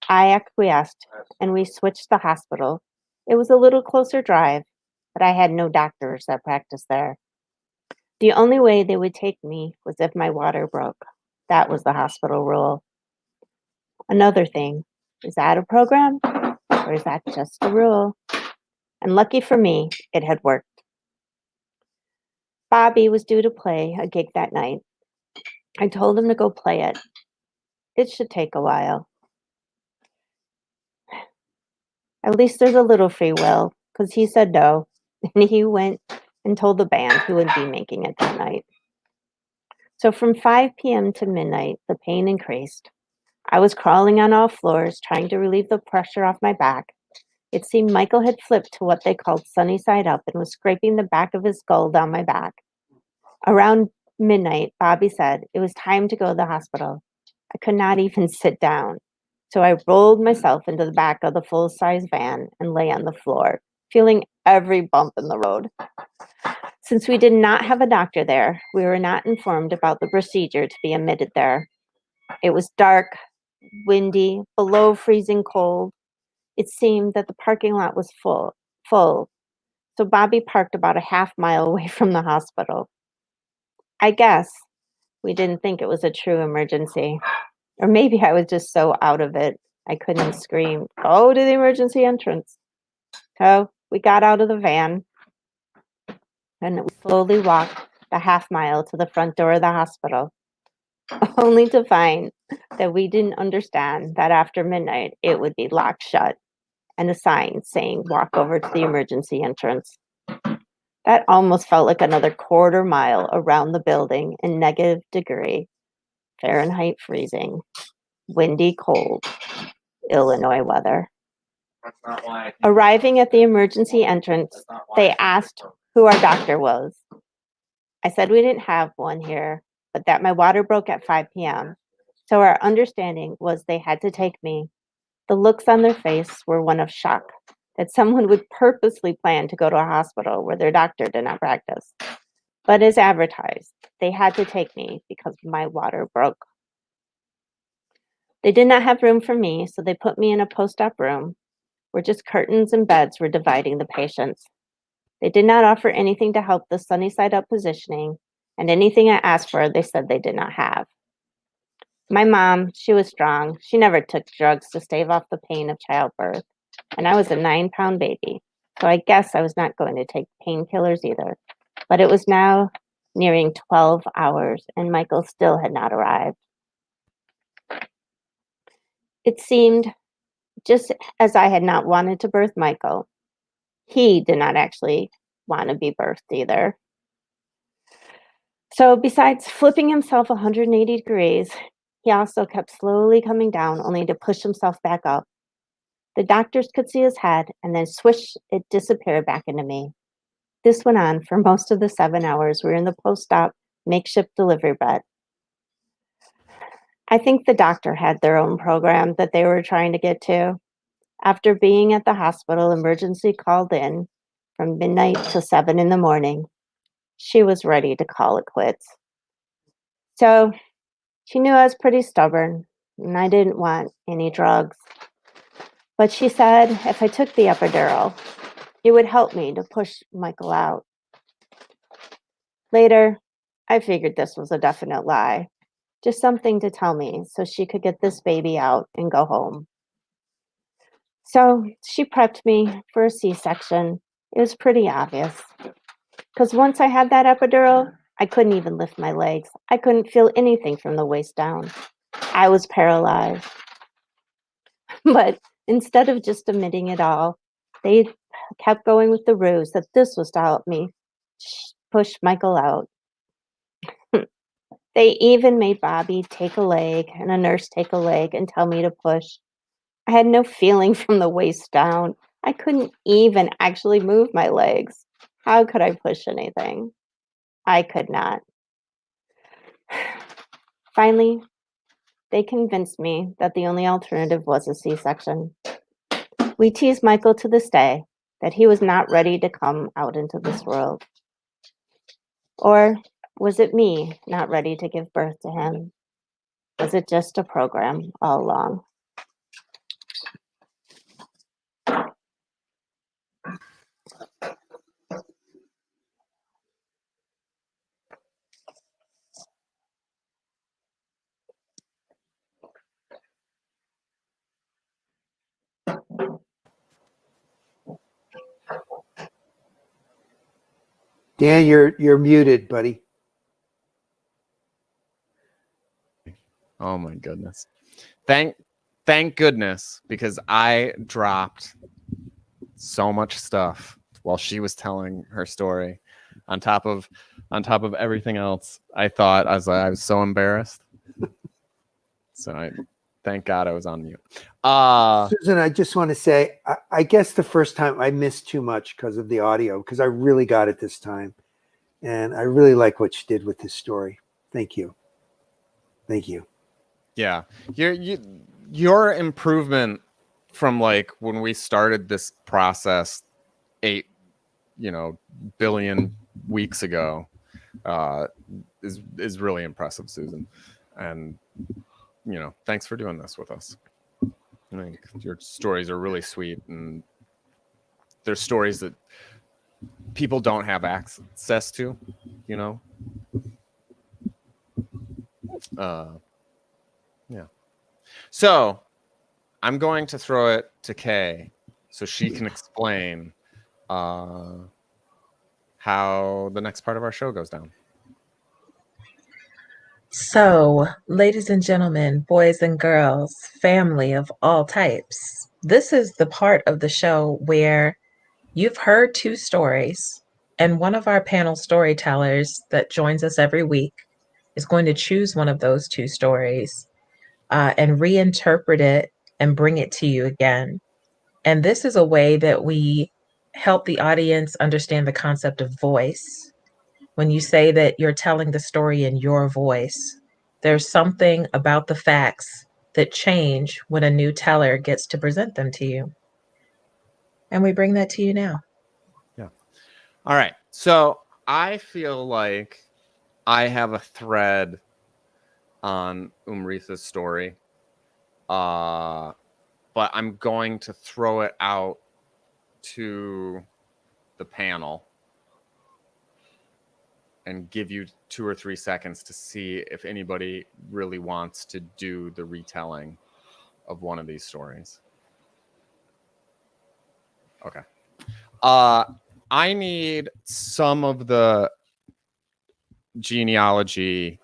I acquiesced and we switched the hospital. It was a little closer drive, but I had no doctors that practiced there. The only way they would take me was if my water broke. That was the hospital rule. Another thing, is that a program or is that just a rule? And lucky for me, it had worked. Bobby was due to play a gig that night. I told him to go play it. It should take a while. At least there's a little free will, because he said no, and he went and told the band who would be making it that night. So from 5 p.m. to midnight, the pain increased. I was crawling on all floors, trying to relieve the pressure off my back. It seemed Michael had flipped to what they called sunny side up and was scraping the back of his skull down my back. Around midnight, Bobby said it was time to go to the hospital. I could not even sit down. So I rolled myself into the back of the full-size van and lay on the floor, feeling every bump in the road. Since we did not have a doctor there, we were not informed about the procedure to be admitted there. It was dark, windy, below freezing cold. It seemed that the parking lot was full. So Bobby parked about a half mile away from the hospital. I guess we didn't think it was a true emergency. Or maybe I was just so out of it, I couldn't scream, "Go to the emergency entrance." So we got out of the van and we slowly walked the half mile to the front door of the hospital, only to find that we didn't understand that after midnight it would be locked shut and a sign saying, "Walk over to the emergency entrance." That almost felt like another quarter mile around the building in -degree Fahrenheit freezing, windy, cold Illinois weather. Arriving at the emergency entrance, they asked who our doctor was. I said we didn't have one here, but that my water broke at 5 p.m. So our understanding was they had to take me. The looks on their face were one of shock, that someone would purposely plan to go to a hospital where their doctor did not practice. But as advertised, they had to take me because my water broke. They did not have room for me, so they put me in a post-op room where just curtains and beds were dividing the patients. They did not offer anything to help the sunny side up positioning, and anything I asked for, they said they did not have. My mom, she was strong. She never took drugs to stave off the pain of childbirth, and I was a 9-pound baby, so I guess I was not going to take painkillers either. But it was now nearing 12 hours, and Michael still had not arrived. It seemed, just as I had not wanted to birth Michael, he did not actually want to be birthed either. So besides flipping himself 180 degrees, he also kept slowly coming down, only to push himself back up. The doctors could see his head, and then swish, it disappeared back into me. This went on for most of the 7 hours we were in the post-op makeshift delivery bed. I think the doctor had their own program that they were trying to get to. After being at the hospital, emergency called in from midnight to 7 in the morning. She was ready to call it quits. So she knew I was pretty stubborn and I didn't want any drugs. But she said if I took the epidural, it would help me to push Michael out. Later, I figured this was a definite lie. Just something to tell me so she could get this baby out and go home. So she prepped me for a C-section. It was pretty obvious. Because once I had that epidural, I couldn't even lift my legs. I couldn't feel anything from the waist down. I was paralyzed. But instead of just admitting it all, they kept going with the ruse that this was to help me push Michael out. They even made Bobby take a leg and a nurse take a leg and tell me to push. I had no feeling from the waist down. I couldn't even actually move my legs. How could I push anything? I could not. Finally, they convinced me that the only alternative was a C-section. We teased Michael to this day that he was not ready to come out into this world. Or was it me not ready to give birth to him? Was it just a program all along? Dan, you're muted, buddy. Oh my goodness. Thank goodness, because I dropped so much stuff while she was telling her story on top of everything else. I was so embarrassed. So thank God I was on mute. Susan, I just want to say, I guess the first time I missed too much because of the audio, because I really got it this time. And I really like what you did with this story. Thank you. Thank you. Yeah. Your improvement from like when we started this process 8 billion weeks ago is really impressive, Susan. And thanks for doing this with us. I think your stories are really sweet, and they're stories that people don't have access to, yeah. So I'm going to throw it to Kay so she can explain how the next part of our show goes down. So, ladies and gentlemen, boys and girls, family of all types, this is the part of the show where you've heard 2 stories, and one of our panel storytellers that joins us every week is going to choose one of those 2 stories and reinterpret it and bring it to you again. And this is a way that we help the audience understand the concept of voice. When you say that you're telling the story in your voice, there's something about the facts that change when a new teller gets to present them to you. And we bring that to you now. Yeah. All right. So I feel like I have a thread on Amrita's story, but I'm going to throw it out to the panel and give you 2 or 3 seconds to see if anybody really wants to do the retelling of one of these stories. Okay. I need some of the genealogy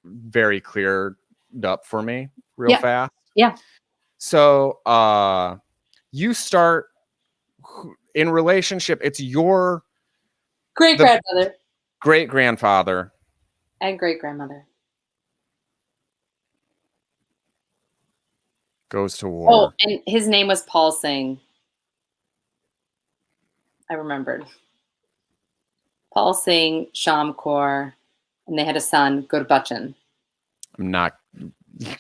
very cleared up for me real fast. Yeah. So you start in relationship. It's your Great-grandmother great-grandfather and great-grandmother. goes to war. Oh, and his name was Paul Singh. I remembered. Paul Singh, Sham Kaur, and they had a son, Gurbachan. I'm not.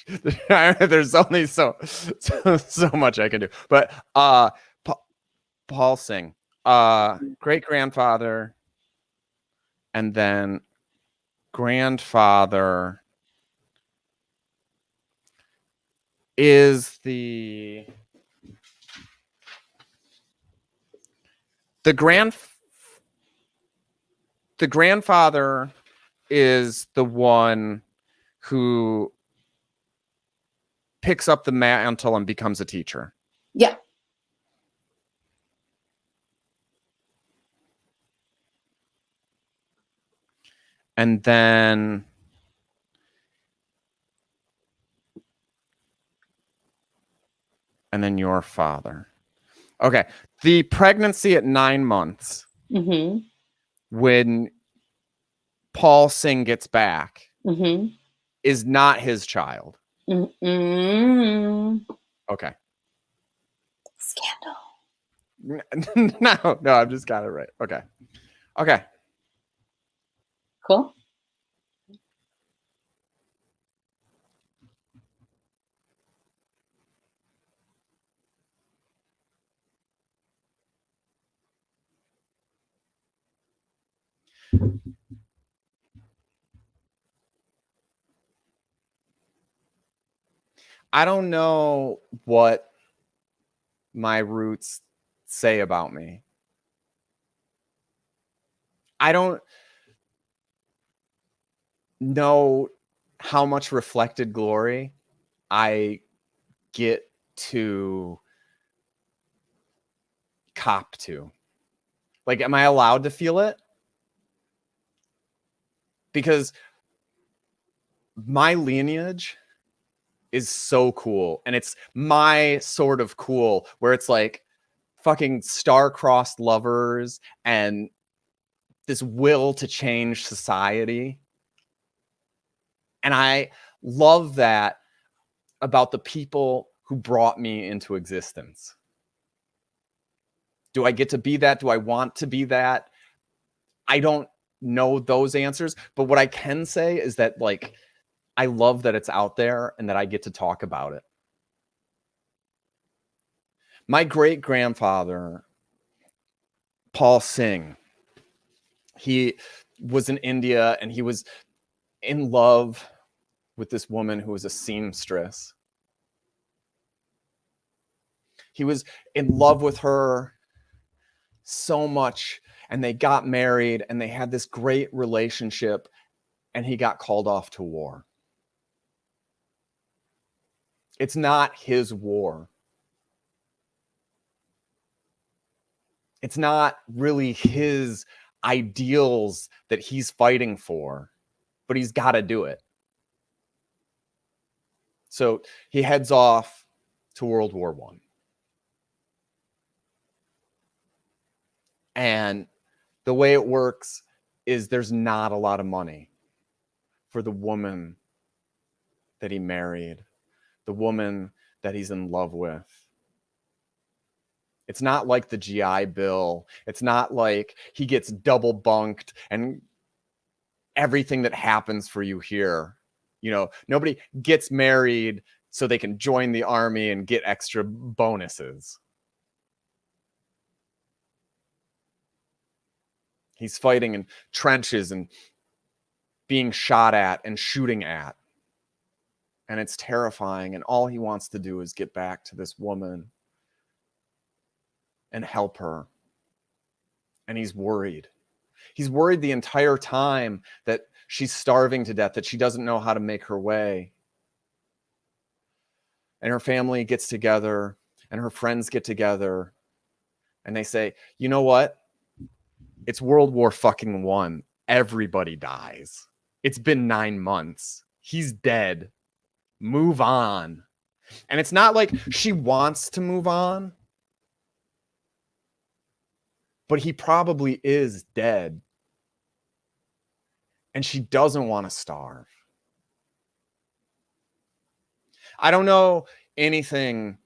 There's only so much I can do. But Paul Singh, great-grandfather, and then grandfather is the grandfather is the one who picks up the mantle and becomes a teacher. Yeah. And then your father. Okay. The pregnancy at 9 months, Mm-hmm. when Paul Singh gets back, Mm-hmm. is not his child. Mm-hmm. Okay. Scandal. No, I've just got it right. Okay. Cool. I don't know what my roots say about me. I don't know how much reflected glory I get to cop to. Like, am I allowed to feel it? Because my lineage is so cool, and it's my sort of cool, where it's like fucking star-crossed lovers and this will to change society. And I love that about the people who brought me into existence. Do I get to be that? Do I want to be that? I don't know those answers, but what I can say is that, like, I love that it's out there and that I get to talk about it. My great-grandfather, Paul Singh, he was in India, and he was in love with this woman who was a seamstress. He was in love with her so much, and they got married, and they had this great relationship, and he got called off to war. It's not his war. It's not really his ideals that he's fighting for, but he's got to do it. So he heads off to World War I. And the way it works is there's not a lot of money for the woman that he married, the woman that he's in love with. It's not like the GI Bill. It's not like he gets double bunked and everything that happens for you here. You know, nobody gets married so they can join the army and get extra bonuses. He's fighting in trenches and being shot at and shooting at. And it's terrifying. And all he wants to do is get back to this woman and help her. And he's worried. He's worried the entire time that she's starving to death, that she doesn't know how to make her way. And her family gets together and her friends get together and they say, you know what? It's World War fucking I. Everybody dies. It's been 9 months. He's dead. Move on. And it's not like she wants to move on, but he probably is dead. And she doesn't want to starve. I don't know anything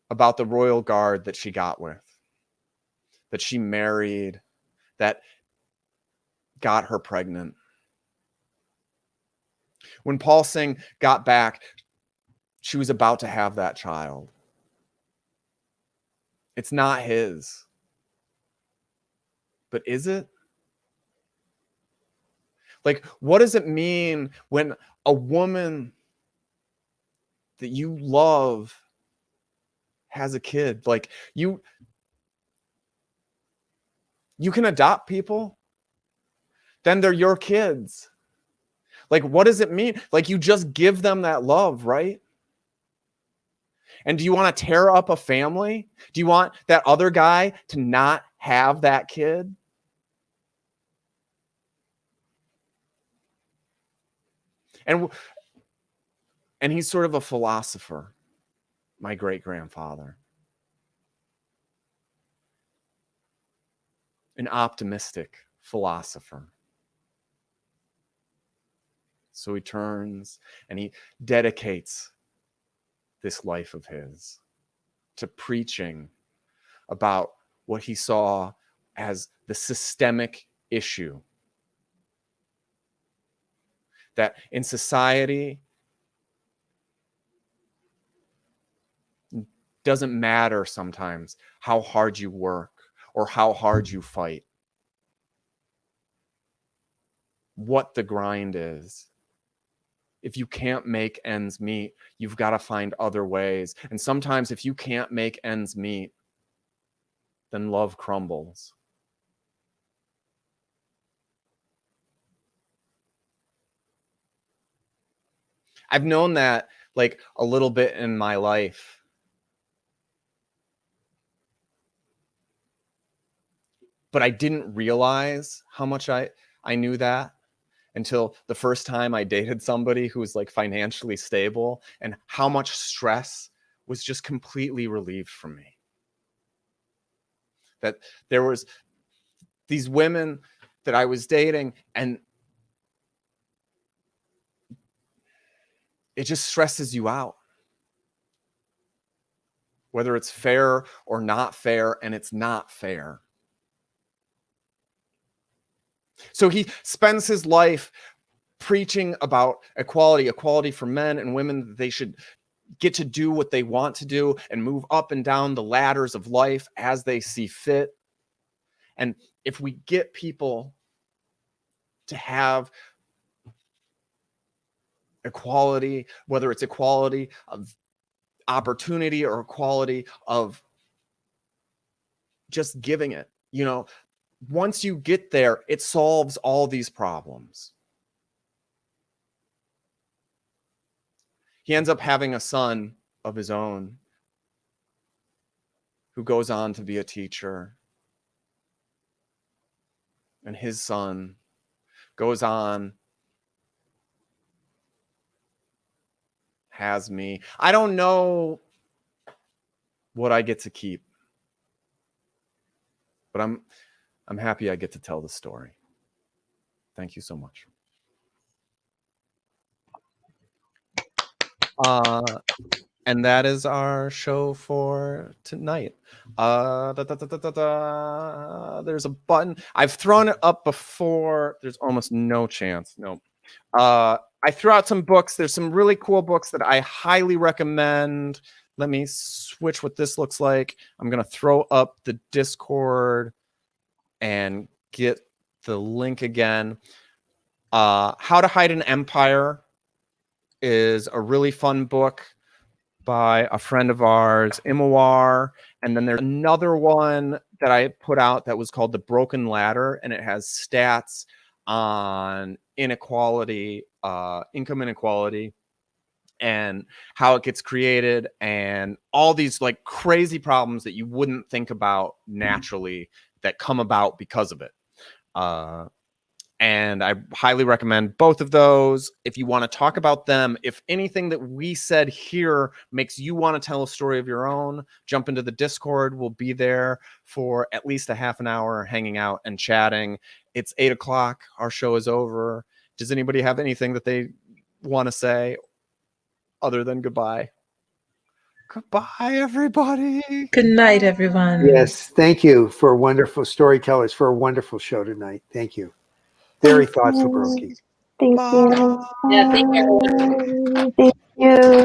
about the royal guard that she got with, that she married, that got her pregnant. When Paul Singh got back, she was about to have that child. It's not his. But is it? Like, what does it mean when a woman that you love has a kid? Like, you can adopt people, then they're your kids. Like, what does it mean? Like, you just give them that love, right? And do you want to tear up a family? Do you want that other guy to not have that kid? And he's sort of a philosopher, my great-grandfather. An optimistic philosopher. So he turns and he dedicates this life of his to preaching about what he saw as the systemic issue. That in society, doesn't matter sometimes how hard you work or how hard you fight. What the grind is. If you can't make ends meet, you've got to find other ways. And sometimes if you can't make ends meet, then love crumbles. I've known that like a little bit in my life. But I didn't realize how much I knew that until the first time I dated somebody who was like financially stable, and how much stress was just completely relieved from me. That there was these women that I was dating, and it just stresses you out. Whether it's fair or not fair, and it's not fair. So he spends his life preaching about equality for men and women. They should get to do what they want to do and move up and down the ladders of life as they see fit. And if we get people to have equality, whether it's equality of opportunity or equality of just giving it, you know, once you get there, it solves all these problems. He ends up having a son of his own who goes on to be a teacher. And his son goes on, has me. I don't know what I get to keep, but I'm happy I get to tell the story. Thank you so much. And that is our show for tonight. There's a button. I've thrown it up before. There's almost no chance. No. I threw out some books. There's some really cool books that I highly recommend. Let me switch what this looks like. I'm going to throw up the Discord and get the link again. How to Hide an Empire is a really fun book by a friend of ours, Imawar. And then there's another one that I put out that was called The Broken Ladder, and it has stats on inequality, income inequality, and how it gets created, and all these like crazy problems that you wouldn't think about naturally that come about because of it. And I highly recommend both of those. If you want to talk about them, if anything that we said here makes you want to tell a story of your own, jump into the Discord. We'll be there for at least a half an hour hanging out and chatting. It's 8 o'clock. Our show is over. Does anybody have anything that they want to say other than goodbye? Goodbye, everybody. Good night, everyone. Yes, thank you for wonderful storytellers, for a wonderful show tonight. Thank you. Very thoughtful, Brokey. Thank Bye. you. Yeah, thank you, everyone. Thank you.